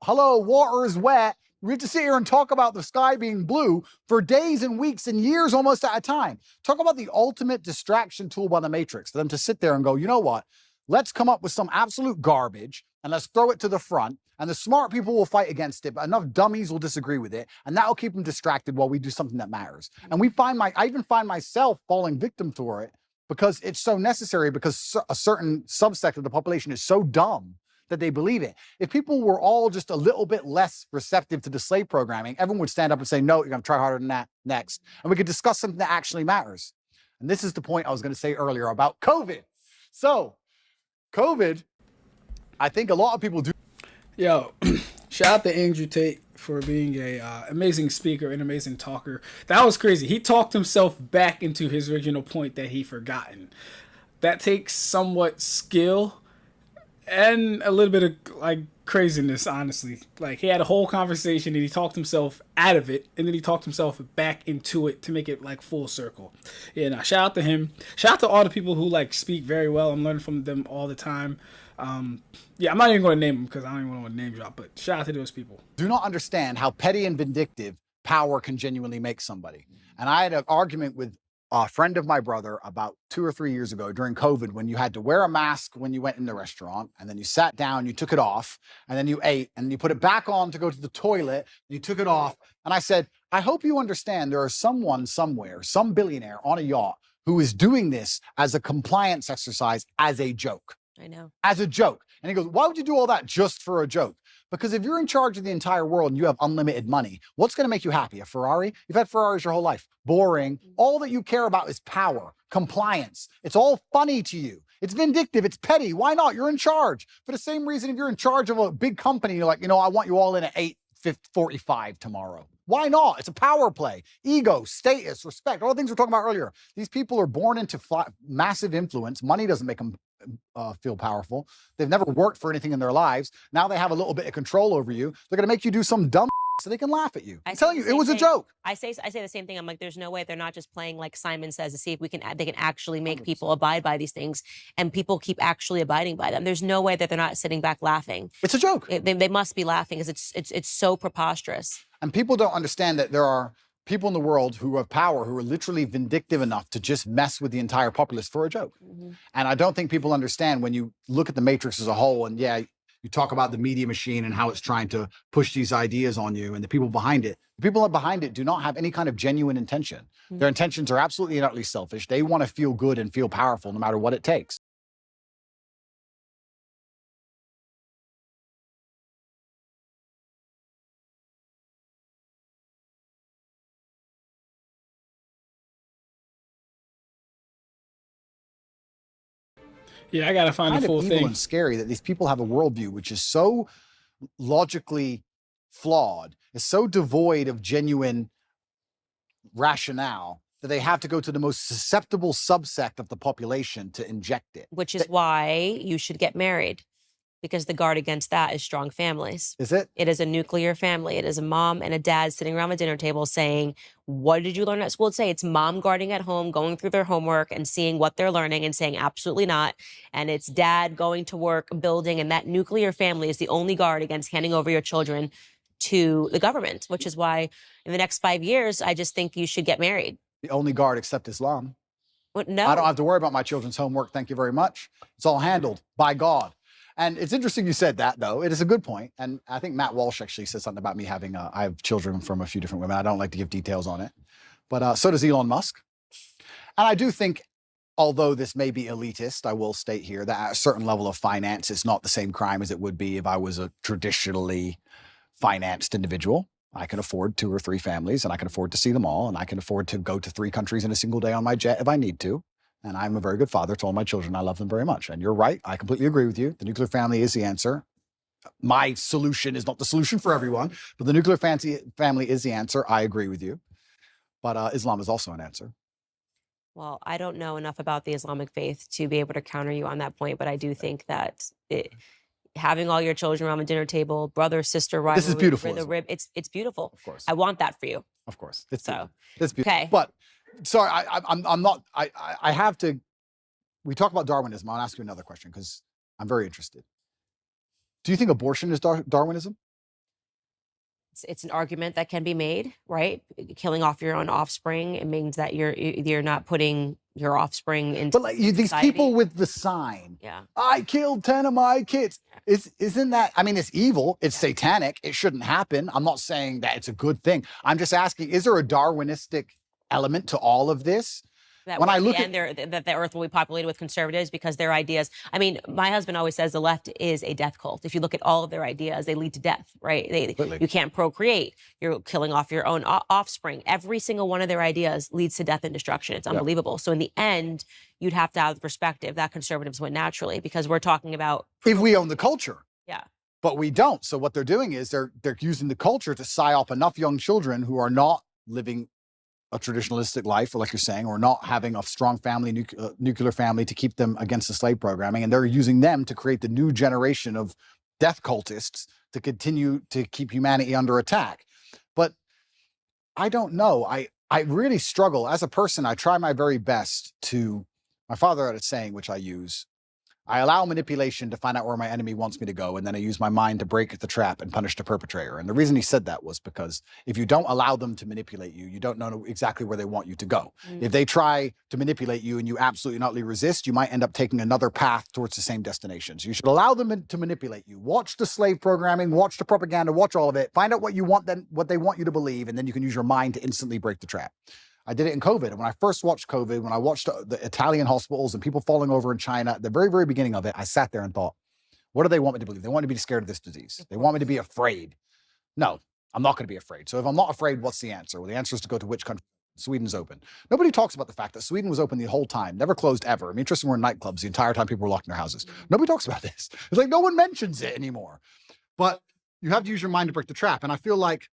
hello, water is wet. We have to sit here and talk about the sky being blue for days and weeks and years almost at a time. Talk about the ultimate distraction tool by the Matrix, for them to sit there and go, you know what? Let's come up with some absolute garbage and let's throw it to the front. And the smart people will fight against it, but enough dummies will disagree with it. And that'll keep them distracted while we do something that matters. And I even find myself falling victim to it because it's so necessary, because a certain subsect of the population is so dumb that they believe it. If people were all just a little bit less receptive to the slave programming, everyone would stand up and say, no, you're gonna try harder than that next. And we could discuss something that actually matters. And this is the point I was gonna say earlier about COVID. So, COVID, I think a lot of people do. Yo, shout out to Andrew Tate for being a amazing speaker and amazing talker. That was crazy. He talked himself back into his original point that he forgotten. That takes somewhat skill and a little bit of like craziness, honestly. Like, he had a whole conversation and he talked himself out of it, and then he talked himself back into it to make it like full circle. Yeah, now shout out to him. Shout out to all the people who like speak very well. I'm learning from them all the time. Yeah, I'm not even going to name them because I don't even want to name drop, but shout out to those people. Do not understand how petty and vindictive power can genuinely make somebody. And I had an argument with a friend of my brother about 2 or 3 years ago during COVID, when you had to wear a mask when you went in the restaurant, and then you sat down, you took it off, and then you ate, and you put it back on to go to the toilet, and you took it off. And I said, I hope you understand there is someone somewhere, some billionaire on a yacht, who is doing this as a compliance exercise, as a joke. I know. As a joke. And he goes, why would you do all that just for a joke? Because if you're in charge of the entire world and you have unlimited money, what's going to make you happy? A Ferrari? You've had Ferraris your whole life. Boring. All that you care about is power, compliance. It's all funny to you. It's vindictive. It's petty. Why not? You're in charge. For the same reason, if you're in charge of a big company, you're like, I want you all in at 8:45 tomorrow. Why not? It's a power play. Ego, status, respect, all the things we were talking about earlier. These people are born into massive influence. Money doesn't make them feel powerful. They've never worked for anything in their lives. Now they have a little bit of control over you. They're going to make you do some dumb so they can laugh at you. I'm telling you, it was a joke. I say the same thing. I'm like, there's no way they're not just playing like Simon Says to see if they can actually make people abide by these things, and people keep actually abiding by them. There's no way that they're not sitting back laughing. It's a joke. They must be laughing because it's so preposterous. And people don't understand that there are people in the world who have power who are literally vindictive enough to just mess with the entire populace for a joke. And I don't think people understand when you look at the Matrix as a whole, and you talk about the media machine and how it's trying to push these ideas on you and the people behind it. The people behind it do not have any kind of genuine intention. Their intentions are absolutely and utterly selfish. They want to feel good and feel powerful no matter what it takes. Yeah, I gotta find the full evil thing. And scary that these people have a worldview which is so logically flawed, is so devoid of genuine rationale that they have to go to the most susceptible subsect of the population to inject it. Which is why you should get married, because the guard against that is strong families. Is it? It is a nuclear family. It is a mom and a dad sitting around the dinner table saying, what did you learn at school today? It's mom guarding at home, going through their homework and seeing what they're learning and saying absolutely not. And it's dad going to work, building, and that nuclear family is the only guard against handing over your children to the government, which is why in the next 5 years, I just think you should get married. The only guard except Islam. No. I don't have to worry about my children's homework. Thank you very much. It's all handled by God. And it's interesting you said that, though. It is a good point. And I think Matt Walsh actually said something about me having, I have children from a few different women. I don't like to give details on it. But so does Elon Musk. And I do think, although this may be elitist, I will state here that at a certain level of finance, it's not the same crime as it would be if I was a traditionally financed individual. I can afford 2 or 3 families, and I can afford to see them all. And I can afford to go to 3 countries in a single day on my jet if I need to. And I'm a very good father to all my children. I love them very much. And you're right. I completely agree with you. The nuclear family is the answer. My solution is not the solution for everyone, but the nuclear family is the answer. I agree with you. But Islam is also an answer. Well, I don't know enough about the Islamic faith to be able to counter you on that point, but I do think that having all your children around the dinner table, brother, sister, rivalry, this is beautiful. The rib, it's beautiful. Of course. I want that for you. Of course. It's beautiful. Beautiful. Okay. But sorry, I'm not, I have to, we talk about Darwinism. I'll ask you another question because I'm very interested. Do you think abortion is Darwinism? It's an argument that can be made, right? Killing off your own offspring, it means that you're not putting your offspring into But like these people with the sign, I killed 10 of my kids. Isn't that, I mean, it's evil, it's satanic, it shouldn't happen. I'm not saying that it's a good thing. I'm just asking, is there a Darwinistic element to all of this? That when I look at that the earth will be populated with conservatives because their ideas. I mean, my husband always says the left is a death cult. If you look at all of their ideas, they lead to death, right? You can't procreate. You're killing off your own offspring. Every single one of their ideas leads to death and destruction. It's unbelievable. Yep. So in the end, you'd have to have the perspective that conservatives win naturally because we're talking about if we own the culture. Yeah. But we don't. So what they're doing is they're using the culture to psyop enough young children who are not living a traditionalistic life, or like you're saying, or not having a strong family, nuclear family to keep them against the slave programming. And they're using them to create the new generation of death cultists to continue to keep humanity under attack. But I don't know. I really struggle. As a person, I try my very best to, my father had a saying, which I use, I allow manipulation to find out where my enemy wants me to go, and then I use my mind to break the trap and punish the perpetrator. And the reason he said that was because if you don't allow them to manipulate you, you don't know exactly where they want you to go. If they try to manipulate you and you absolutely and utterly resist, you might end up taking another path towards the same destination. So you should allow them to manipulate you. Watch the slave programming, watch the propaganda, watch all of it, find out what you want, then what they want you to believe, and then you can use your mind to instantly break the trap. I did it in COVID. And when I first watched COVID, when I watched the Italian hospitals and people falling over in China, at the very, very beginning of it, I sat there and thought, what do they want me to believe? They want me to be scared of this disease. They want me to be afraid. No, I'm not going to be afraid. So if I'm not afraid, what's the answer? Well, the answer is to go to which country? Sweden's open. Nobody talks about the fact that Sweden was open the whole time, never closed ever. I mean, interesting, we're in nightclubs the entire time people were locked in their houses. Nobody talks about this. It's like no one mentions it anymore. But you have to use your mind to break the trap. And I feel like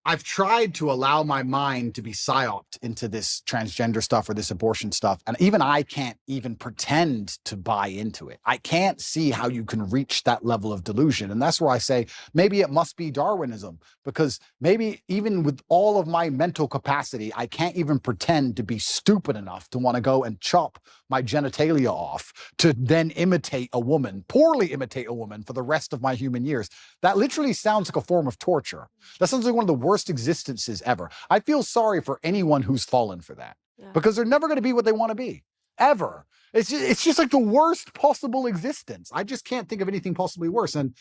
I've tried to allow my mind to be psyoped into this transgender stuff or this abortion stuff. And even I can't even pretend to buy into it. I can't see how you can reach that level of delusion. And that's where I say, maybe it must be Darwinism, because maybe even with all of my mental capacity, I can't even pretend to be stupid enough to want to go and chop my genitalia off to then imitate a woman, poorly imitate a woman for the rest of my human years. That literally sounds like a form of torture. That sounds like one of the worst existences ever. I feel sorry for anyone who's fallen for that, because they're never going to be what they want to be, ever. It's just like the worst possible existence. I just can't think of anything possibly worse. And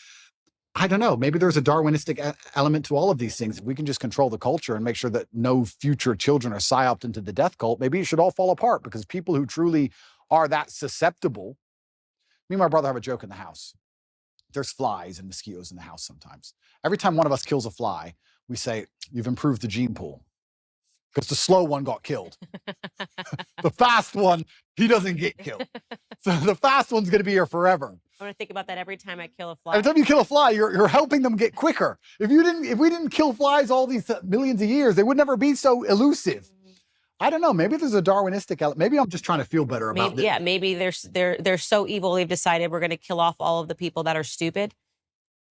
I don't know, maybe there's a Darwinistic element to all of these things. If we can just control the culture and make sure that no future children are psyoped into the death cult, maybe it should all fall apart, because people who truly are that susceptible. Me and my brother have a joke in the house. There's flies and mosquitoes in the house sometimes. Every time one of us kills a fly, we say, you've improved the gene pool, because the slow one got killed. The fast one, he doesn't get killed. So the fast one's going to be here forever. I'm going to think about that every time I kill a fly. Every time you kill a fly, you're helping them get quicker. If we didn't kill flies all these millions of years, they would never be so elusive. I don't know. Maybe there's a Darwinistic element. Maybe I'm just trying to feel better about this. Yeah, maybe they're so evil they've decided we're going to kill off all of the people that are stupid.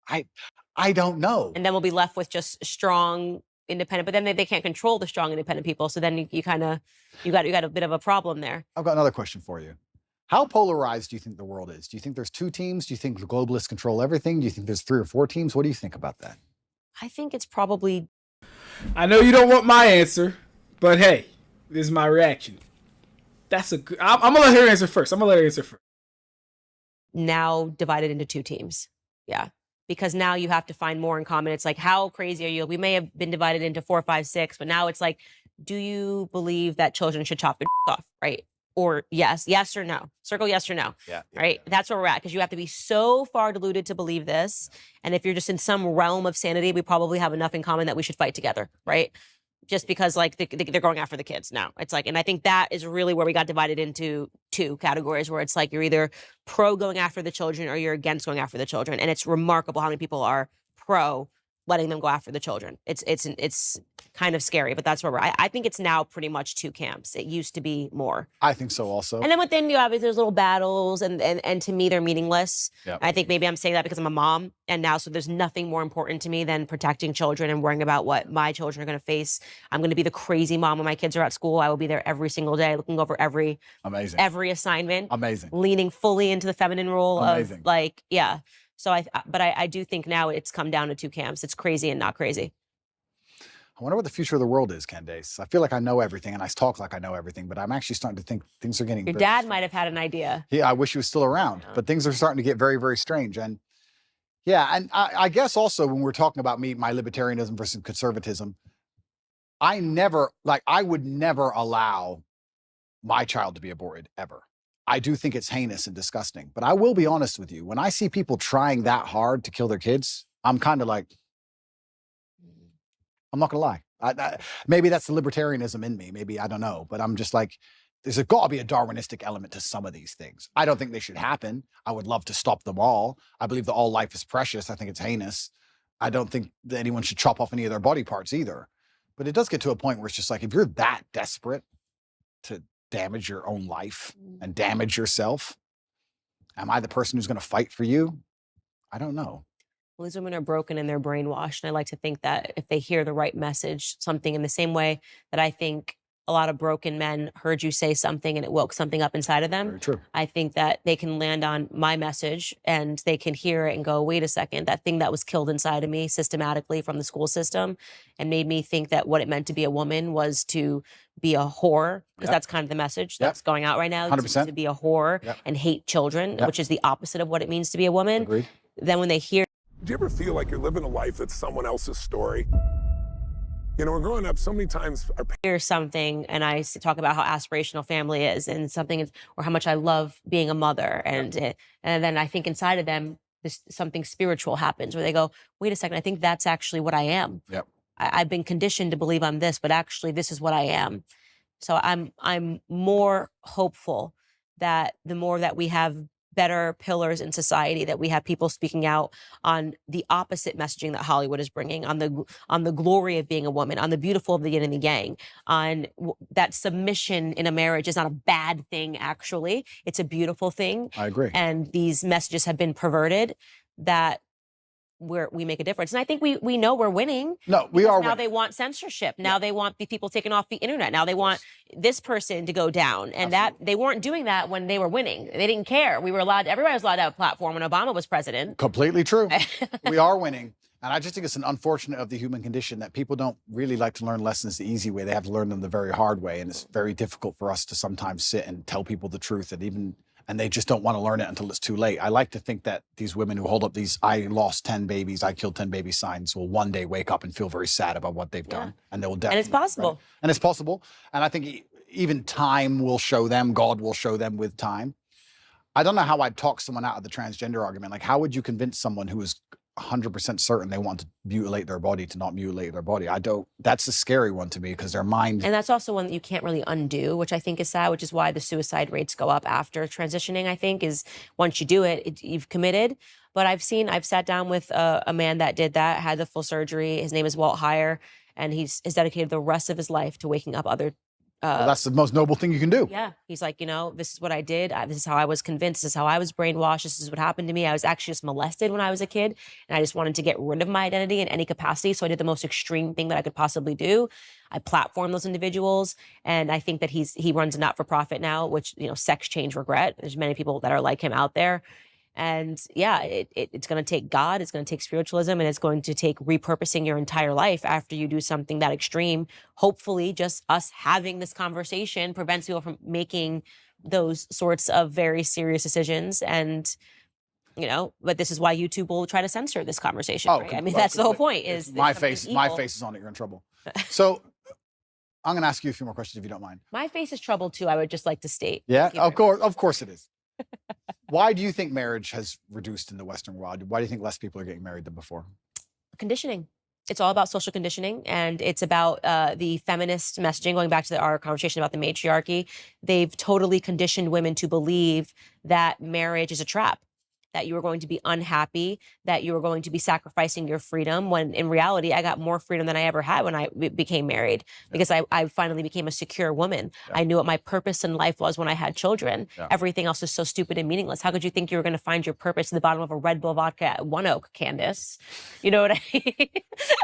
I don't know. And then we'll be left with just strong, independent. But then they can't control the strong, independent people. So then you got a bit of a problem there. I've got another question for you. How polarized do you think the world is? Do you think there's 2 teams? Do you think the globalists control everything? Do you think there's 3 or 4 teams? What do you think about that? I think it's probably... I know you don't want my answer, but hey, this is my reaction. That's a good... I'm going to let her answer first. Now divided into 2 teams. Yeah. Because now you have to find more in common. It's like, how crazy are you? We may have been divided into 4, 5, 6, but now it's like, do you believe that children should chop their off, right? Or yes or no. Circle yes or no. Yeah. Right? Yeah. That's where we're at, because you have to be so far deluded to believe this. And if you're just in some realm of sanity, we probably have enough in common that we should fight together, right? Just because like they're going after the kids now. It's like, and I think that is really where we got divided into 2 categories, where it's like you're either pro going after the children or you're against going after the children. And it's remarkable how many people are pro letting them go after the children. It's kind of scary, but that's where we're at. I think it's now pretty much 2 camps. It used to be more. I think so also. And then within, obviously there's little battles, and to me they're meaningless. Yep. I think maybe I'm saying that because I'm a mom, and now so there's nothing more important to me than protecting children and worrying about what my children are going to face. I'm going to be the crazy mom when my kids are at school. I will be there every single day, looking over every assignment. Amazing. Leaning fully into the feminine role Amazing. Of like, yeah. So I do think now it's come down to 2 camps. It's crazy and not crazy. I wonder what the future of the world is, Candace. I feel like I know everything and I talk like I know everything, but I'm actually starting to think things are getting... Your dad might have had an idea. Yeah, I wish he was still around, but things are starting to get very, very strange. And yeah, and I guess also when we're talking about my libertarianism versus conservatism, I would never allow my child to be aborted, ever. I do think it's heinous and disgusting, but I will be honest with you. When I see people trying that hard to kill their kids, I'm kind of like, I'm not gonna lie. Maybe that's the libertarianism in me. Maybe, I don't know, but I'm just like, there's got to be a Darwinistic element to some of these things. I don't think they should happen. I would love to stop them all. I believe that all life is precious. I think it's heinous. I don't think that anyone should chop off any of their body parts either. But it does get to a point where it's just like, if you're that desperate to damage your own life and damage yourself, am I the person who's going to fight for you? I don't know. Well, these women are broken and they're brainwashed. And I like to think that if they hear the right message, something in the same way that I think a lot of broken men heard you say something and it woke something up inside of them. Very true. I think that they can land on my message and they can hear it and go, wait a second, that thing that was killed inside of me systematically from the school system and made me think that what it meant to be a woman was to be a whore, because that's kind of the message that's going out right now. 100%. To be a whore and hate children, which is the opposite of what it means to be a woman. Agreed. Then when they hear... Do you ever feel like you're living a life that's someone else's story? You know, we're growing up so many times. Here's something, and I talk about how aspirational family is, and something is, or how much I love being a mother, and then I think inside of them, something spiritual happens where they go, wait a second, I think that's actually what I am. Yep. I've been conditioned to believe I'm this, but actually this is what I am. So I'm more hopeful that the more that we have better pillars in society, that we have people speaking out on the opposite messaging that Hollywood is bringing, on the glory of being a woman, on the beautiful of the yin and the yang, on that submission in a marriage is not a bad thing. Actually, it's a beautiful thing. I agree. And these messages have been perverted, that we make a difference. And I think we know we're winning. No, we are now winning. They want censorship. Now they want the people taken off the internet. Now they want this person to go down. And that they weren't doing that when they were winning. They didn't care. We were allowed, everybody was allowed to have a platform when Obama was president. Completely true. We are winning. And I just think it's an unfortunate of the human condition that people don't really like to learn lessons the easy way. They have to learn them the very hard way. And it's very difficult for us to sometimes sit and tell people the truth, and they just don't want to learn it until it's too late. I like to think that these women who hold up these I lost 10 babies, I killed 10 babies signs will one day wake up and feel very sad about what they've done. And they will definitely. And it's possible. Right? And it's possible. And I think even time will show them, God will show them with time. I don't know how I'd talk someone out of the transgender argument. Like, how would you convince someone who is 100% certain they want to mutilate their body to not mutilate their body? That's a scary one to me, because their mind. And that's also one that you can't really undo, which I think is sad, which is why the suicide rates go up after transitioning, I think, is once you do it, you've committed. But I've sat down with a man that did that, had the full surgery. His name is Walt Heyer, and he's dedicated the rest of his life to waking up other. Well, that's the most noble thing you can do. Yeah. He's like, this is what I did. This is how I was convinced. This is how I was brainwashed. This is what happened to me. I was actually just molested when I was a kid, and I just wanted to get rid of my identity in any capacity. So I did the most extreme thing that I could possibly do. I platformed those individuals. And I think that he runs a not-for-profit now, which, Sex Change Regret. There's many people that are like him out there. And yeah, it's going to take God, it's going to take spiritualism, and it's going to take repurposing your entire life after you do something that extreme. Hopefully, just us having this conversation prevents people from making those sorts of very serious decisions. And, but this is why YouTube will try to censor this conversation. Right? I mean, that's the whole point. Is my face is on it. You're in trouble. So I'm going to ask you a few more questions if you don't mind. My face is trouble too. I would just like to state. Yeah, of course it is. Why do you think marriage has reduced in the Western world? Why do you think less people are getting married than before? Conditioning. It's all about social conditioning, and it's about the feminist messaging. Going back to our conversation about the matriarchy, they've totally conditioned women to believe that marriage is a trap, that you are going to be unhappy, that you are going to be sacrificing your freedom, when in reality, I got more freedom than I ever had when I became married, because I finally became a secure woman. Yeah. I knew what my purpose in life was when I had children. Yeah. Everything else is so stupid and meaningless. How could you think you were going to find your purpose at the bottom of a Red Bull vodka at One Oak, Candace? You know what I mean?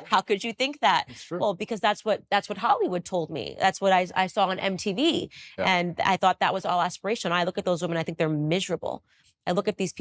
How could you think that? Well, because that's what Hollywood told me. That's what I saw on MTV. Yeah. And I thought that was all aspirational. I look at those women, I think they're miserable. I look at these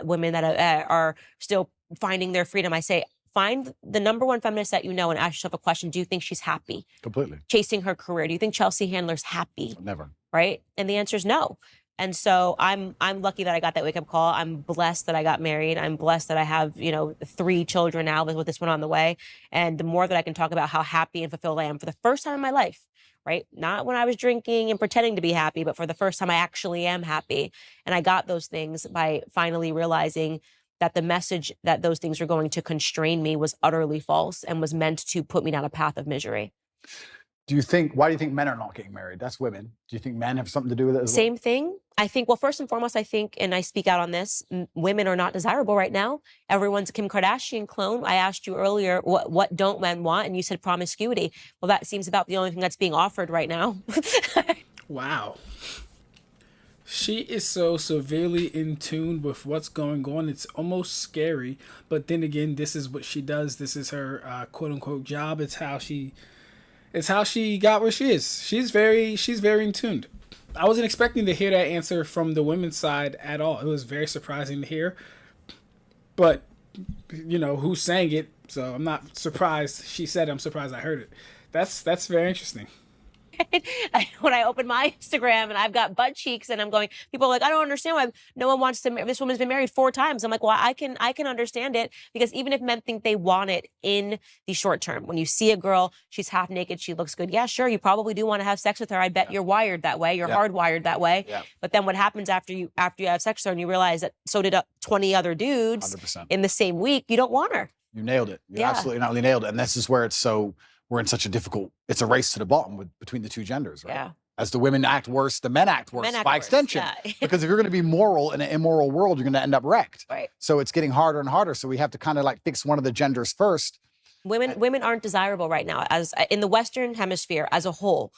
women that are still finding their freedom. I say, find the number one feminist that you know and ask yourself a question. Do you think she's happy? Completely. Chasing her career. Do you think Chelsea Handler's happy? Never. Right? And the answer is no. And so I'm lucky that I got that wake-up call. I'm blessed that I got married. I'm blessed that I have, 3 children now with this one on the way. And the more that I can talk about how happy and fulfilled I am for the first time in my life, right? Not when I was drinking and pretending to be happy, but for the first time I actually am happy. And I got those things by finally realizing that the message that those things were going to constrain me was utterly false and was meant to put me down a path of misery. Why do you think men are not getting married? That's women. Do you think men have something to do with it as well? Same thing. I think, well, first and foremost, I think, and I speak out on this, women are not desirable right now. Everyone's a Kim Kardashian clone. I asked you earlier, what don't men want? And you said promiscuity. Well, that seems about the only thing that's being offered right now. Wow. She is so severely in tune with what's going on. It's almost scary. But then again, this is what she does. This is her quote unquote job. It's how she got where she is. She's very in tune. I wasn't expecting to hear that answer from the women's side at all. It was very surprising to hear. But, who's saying it, so I'm not surprised she said it. I'm surprised I heard it. That's very interesting. When I open my Instagram and I've got butt cheeks and I'm going, people are like, I don't understand why no one wants to. This woman's been married 4 times. I'm like, well, I can understand it, because even if men think they want it in the short term, when you see a girl, she's half naked, she looks good. Yeah, sure, you probably do want to have sex with her. I bet you're wired that way. You're hardwired that way. But then what happens after you have sex with her and you realize that so did 20 other dudes 100%. in the same week? You don't want her. You nailed it. You absolutely not only nailed it. And this is where we're in such a difficult, it's a race to the bottom between the two genders, right? Yeah. As the women act worse, the men act worse by extension. Yeah. Because if you're going to be moral in an immoral world, you're going to end up wrecked. Right. So it's getting harder and harder. So we have to kind of like fix one of the genders first. Women aren't desirable right now, as in the Western Hemisphere as a whole.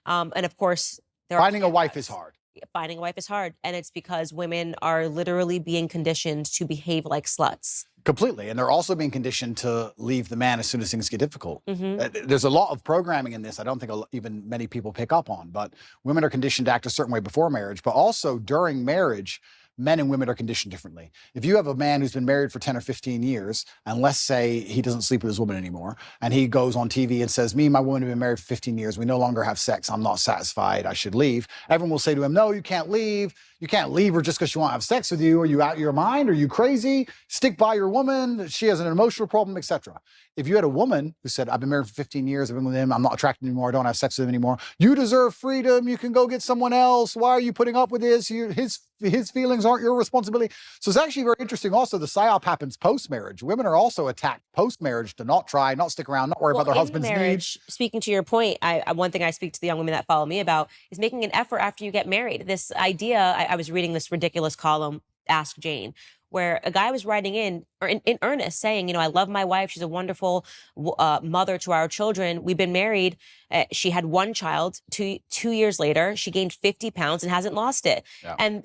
And of course, finding a wife is hard. Finding a wife is hard. And it's because women are literally being conditioned to behave like sluts. Completely. And they're also being conditioned to leave the man as soon as things get difficult. There's a lot of programming in this I don't think even many people pick up on, but women are conditioned to act a certain way before marriage, but also during marriage, men and women are conditioned differently. If you have a man who's been married for 10 or 15 years, and let's say he doesn't sleep with his woman anymore, and he goes on TV and says, me and my woman have been married for 15 years, we no longer have sex, I'm not satisfied, I should leave. Everyone will say to him, no, you can't leave. You can't leave her just because she won't have sex with you. Are you out of your mind? Are you crazy? Stick by your woman. She has an emotional problem, etc. If you had a woman who said, I've been married for 15 years, I've been with him, I'm not attracted anymore, I don't have sex with him anymore. You deserve freedom. You can go get someone else. Why are you putting up with this? His feelings aren't your responsibility. So it's actually very interesting. Also, the psyop happens post-marriage. Women are also attacked post-marriage to not try, not stick around, not worry about their husband's needs. Speaking to your point, one thing I speak to the young women that follow me about is making an effort after you get married. This idea, I was reading this ridiculous column, Ask Jane, where a guy was writing in earnest saying, I love my wife. She's a wonderful mother to our children. We've been married. She had 1 child. 2 years later, she gained 50 pounds and hasn't lost it. Yeah. And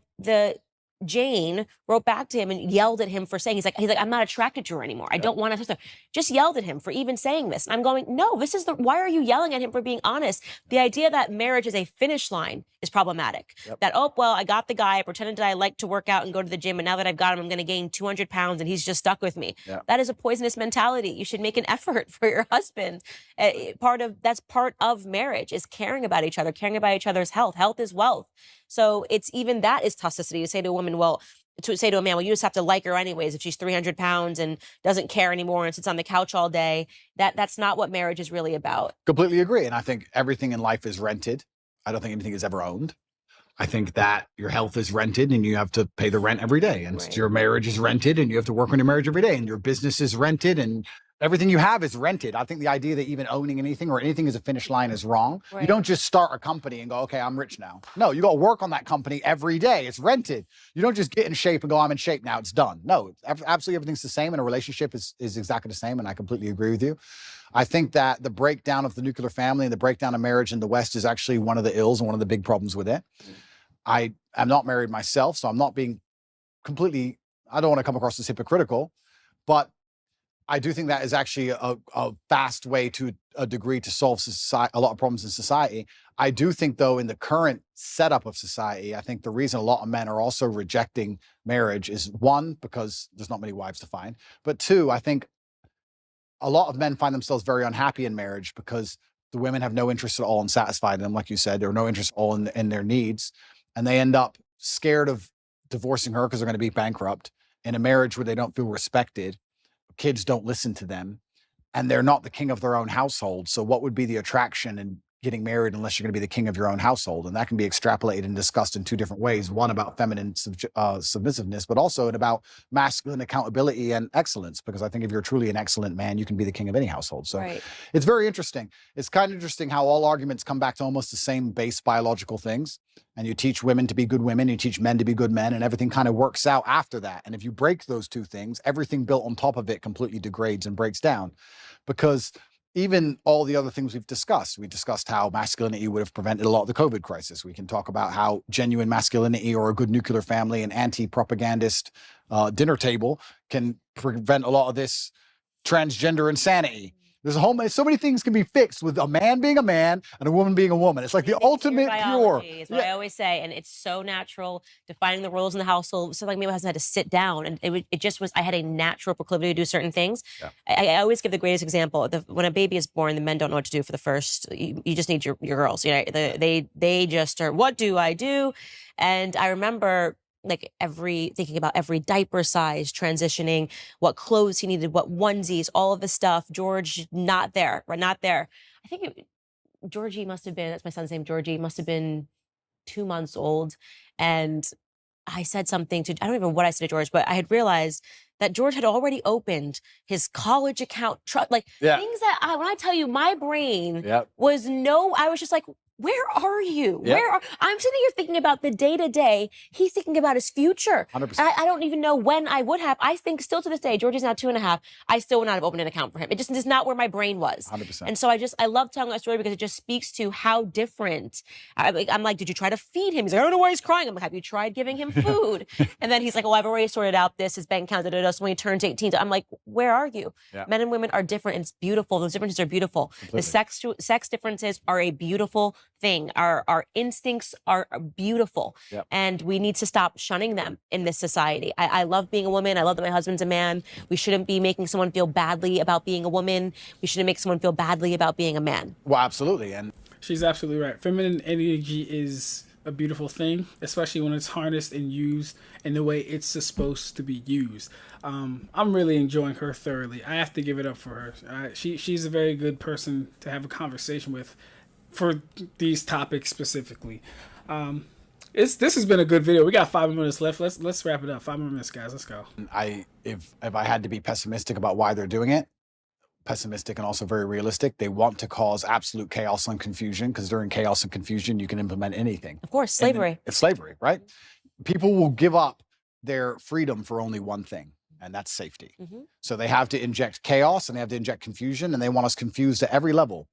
Jane wrote back to him and yelled at him for saying, he's like, I'm not attracted to her anymore. I don't want to. Just yelled at him for even saying this. And I'm going, no, why are you yelling at him for being honest? The idea that marriage is a finish line is problematic. That, oh, well, I got the guy, I pretended that I like to work out and go to the gym, and now that I've got him, I'm going to gain 200 pounds and he's just stuck with me. That is a poisonous mentality. You should make an effort for your husband. That's part of marriage, is caring about each other, caring about each other's health. Health is wealth. So it's even that is toxicity, to say to a woman, to say to a man, well, you just have to like her anyways. If she's 300 pounds and doesn't care anymore and sits on the couch all day, that's not what marriage is really about. Completely agree. And I think everything in life is rented. I don't think anything is ever owned. I think that your health is rented and you have to pay the rent every day. And your marriage is rented and you have to work on your marriage every day. And your business is rented and everything you have is rented. I think the idea that even owning anything or anything is a finish line is wrong. You don't just start a company and go, okay, I'm rich now. No, you got to work on that company every day. It's rented. You don't just get in shape and go, I'm in shape now, it's done. No, absolutely everything's the same, and a relationship is exactly the same, and I completely agree with you. I think that the breakdown of the nuclear family and the breakdown of marriage in the West is actually one of the ills and one of the big problems with it. I am not married myself, so I'm not being completely, I don't want to come across as hypocritical, but I do think that is actually a fast way to a degree to solve a lot of problems in society. I do think, though, in the current setup of society, I think the reason a lot of men are also rejecting marriage is, 1, because there's not many wives to find, but 2, I think a lot of men find themselves very unhappy in marriage because the women have no interest at all in satisfying them, like you said, or no interest at all in their needs, and they end up scared of divorcing her because they're going to be bankrupt in a marriage where they don't feel respected. Kids don't listen to them, and they're not the king of their own household. So what would be the attraction in getting married unless you're going to be the king of your own household? And that can be extrapolated and discussed in 2 different ways. One about feminine submissiveness, but also about masculine accountability and excellence. Because I think if you're truly an excellent man, you can be the king of any household. So it's very interesting. It's kind of interesting how all arguments come back to almost the same base biological things. And you teach women to be good women, you teach men to be good men, and everything kind of works out after that. And if you break those 2 things, everything built on top of it completely degrades and breaks down. Because even all the other things we discussed how masculinity would have prevented a lot of the COVID crisis. We can talk about how genuine masculinity or a good nuclear family and anti-propagandist dinner table can prevent a lot of this transgender insanity. There's so many things can be fixed with a man being a man and a woman being a woman. It's like the ultimate cure. Is what I always say, and it's so natural defining the roles in the household. So like me, my husband had to sit down, and it just was. I had a natural proclivity to do certain things. Yeah. I always give the greatest example. When a baby is born, the men don't know what to do for the first. You just need your girls. You know, they just are. What do I do? And I remember like thinking about every diaper size, transitioning, what clothes he needed, what onesies, all of the stuff. George, not there, right? Not there. I think Georgie must have been, that's my son's name, Georgie, must have been 2 months old. And I said something to, I don't even know what I said to George, but I had realized that George had already opened his college account, things that when I tell you my brain was I was just like, where are you? I'm sitting here thinking about the day-to-day. He's thinking about his future. 100%. I don't even know when I would have. I think still to this day, Georgie's now 2.5. I still would not have opened an account for him. It just is not where my brain was. 100%. And so I love telling that story because it just speaks to how different. I'm like, did you try to feed him? He's like, I don't know why he's crying. I'm like, have you tried giving him food? And then he's like, oh, I've already sorted out his bank account. So when he turns 18, I'm like, where are you? Yeah. Men and women are different, and it's beautiful. Those differences are beautiful. Completely. The sex differences are a beautiful thing. Our instincts are beautiful, and we need to stop shunning them in this society. I love being a woman. I love that my husband's a man. We shouldn't be making someone feel badly about being a woman. We shouldn't make someone feel badly about being a man. Well, absolutely. And she's absolutely right. Feminine energy is a beautiful thing, especially when it's harnessed and used in the way it's supposed to be used. I'm really enjoying her thoroughly. I have to give it up for her. She's a very good person to have a conversation with for these topics specifically. This has been a good video. We got 5 minutes left. Let's wrap it up. 5 more minutes, guys. Let's go. If I had to be pessimistic about why they're doing it, pessimistic and also very realistic, they want to cause absolute chaos and confusion, because during chaos and confusion, you can implement anything. Of course, slavery. It's slavery, right? People will give up their freedom for only one thing, and that's safety. So they have to inject chaos and they have to inject confusion, and they want us confused at every level.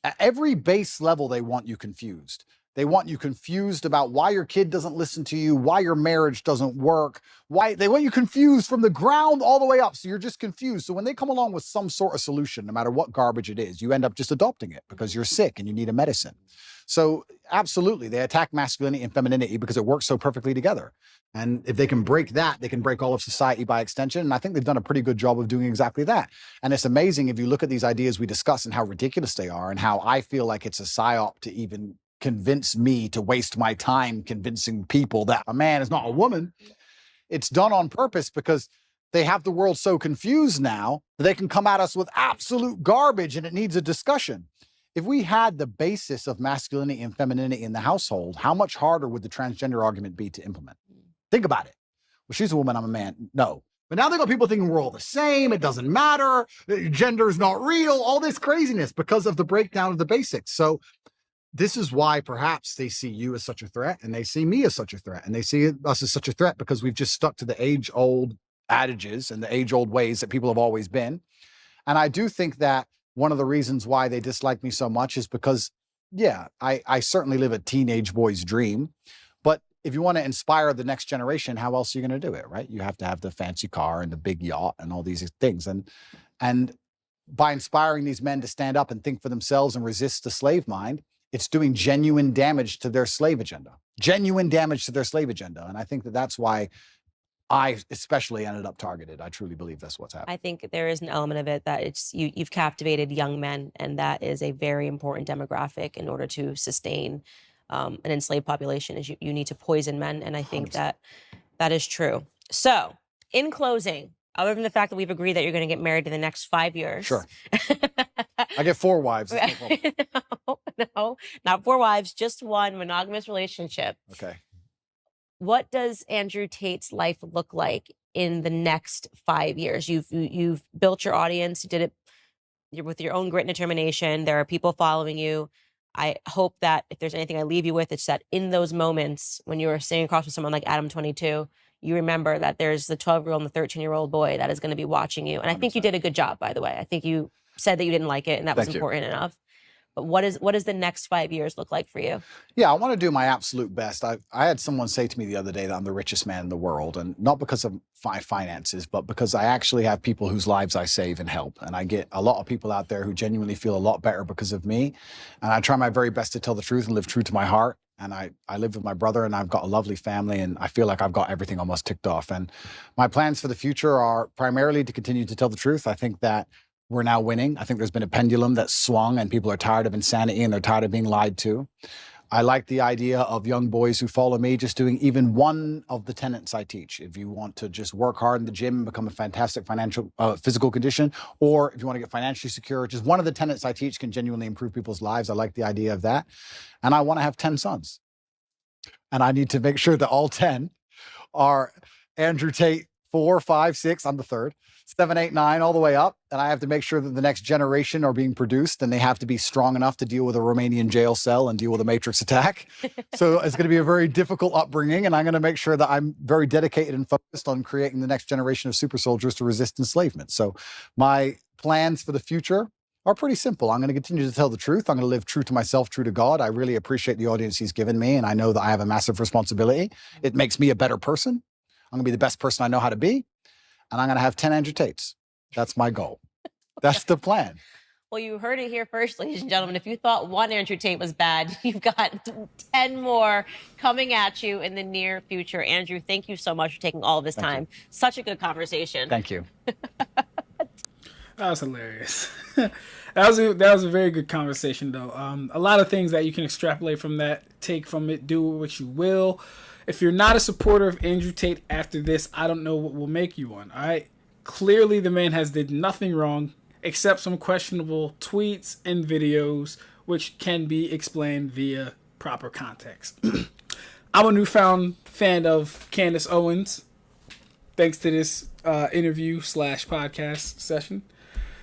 At every base level, they want you confused. They want you confused about why your kid doesn't listen to you, why your marriage doesn't work, why they want you confused from the ground all the way up. So you're just confused. So when they come along with some sort of solution, no matter what garbage it is, you end up just adopting it because you're sick and you need a medicine. So absolutely, they attack masculinity and femininity because it works so perfectly together. And if they can break that, they can break all of society by extension. And I think they've done a pretty good job of doing exactly that. And it's amazing if you look at these ideas we discuss and how ridiculous they are, and how I feel like it's a psyop to even convince me to waste my time convincing people that a man is not a woman. It's done on purpose because they have the world so confused now that they can come at us with absolute garbage, and it needs a discussion. If we had the basis of masculinity and femininity in the household, how much harder would the transgender argument be to implement? Think about it. Well, she's a woman, I'm a man. No. But now they got people thinking we're all the same. It doesn't matter. Gender is not real. All this craziness because of the breakdown of the basics. So this is why perhaps they see you as such a threat, and they see me as such a threat, and they see us as such a threat because we've just stuck to the age-old adages and the age-old ways that people have always been. And I do think that one of the reasons why they dislike me so much is because, yeah, I certainly live a teenage boy's dream. But if you want to inspire the next generation, how else are you going to do it, right? You have to have the fancy car and the big yacht and all these things. And by inspiring these men to stand up and think for themselves and resist the slave mind, it's doing genuine damage to their slave agenda. Genuine damage to their slave agenda. And I think that that's why I especially ended up targeted. I truly believe that's what's happening. I think there is an element of it that it's you've captivated young men, and that is a very important demographic in order to sustain an enslaved population. Is you need to poison men, and I think 100%. that is true. So, in closing, other than the fact that we've agreed that you're going to get married in the next 5 years, Sure. I get 4 wives. No, not 4 wives, just one monogamous relationship. Okay. What does Andrew Tate's life look like in the next 5 years? You've built your audience. You did it with your own grit and determination. There are people following you. I hope that if there's anything I leave you with, it's that in those moments when you are sitting across from someone like Adam 22, you remember that there's the 12-year-old and the 13-year-old boy that is going to be watching you. And I think you did a good job, by the way. I think you said that you didn't like it, and that was important enough. But what does the next 5 years look like for you? Yeah, I want to do my absolute best. I had someone say to me the other day that I'm the richest man in the world, and not because of my finances, but because I actually have people whose lives I save and help. And I get a lot of people out there who genuinely feel a lot better because of me. And I try my very best to tell the truth and live true to my heart. And I live with my brother, and I've got a lovely family, and I feel like I've got everything almost ticked off. And my plans for the future are primarily to continue to tell the truth. I think that we're now winning. I think there's been a pendulum that's swung, and people are tired of insanity and they're tired of being lied to. I like the idea of young boys who follow me just doing even one of the tenets I teach. If you want to just work hard in the gym and become a fantastic physical condition, or if you want to get financially secure, just one of the tenets I teach can genuinely improve people's lives. I like the idea of that. And I want to have 10 sons. And I need to make sure that all 10 are Andrew Tate 4, 5, 6, I'm the third, 7, 8, 9, all the way up. And I have to make sure that the next generation are being produced, and they have to be strong enough to deal with a Romanian jail cell and deal with a matrix attack. So it's going to be a very difficult upbringing. And I'm going to make sure that I'm very dedicated and focused on creating the next generation of super soldiers to resist enslavement. So my plans for the future are pretty simple. I'm going to continue to tell the truth. I'm going to live true to myself, true to God. I really appreciate the audience he's given me, and I know that I have a massive responsibility. It makes me a better person. I'm going to be the best person I know how to be, and I'm going to have 10 Andrew Tates. That's my goal. That's the plan. Well, you heard it here first, ladies and gentlemen. If you thought one Andrew Tate was bad, you've got 10 more coming at you in the near future. Andrew, thank you so much for taking all of this time. Such a good conversation. Thank you. That was hilarious. That was a very good conversation, though. A lot of things that you can extrapolate from that, take from it, do what you will. If you're not a supporter of Andrew Tate after this, I don't know what will make you one. All right. Clearly, the man has did nothing wrong except some questionable tweets and videos, which can be explained via proper context. I'm a newfound fan of Candace Owens, thanks to this interview / podcast session.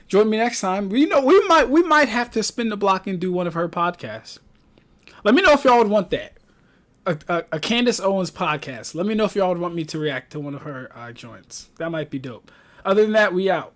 Join me next time. We might have to spin the block and do one of her podcasts. Let me know if y'all would want that. A Candace Owens podcast. Let me know if y'all would want me to react to one of her joints. That might be dope. Other than that, we out.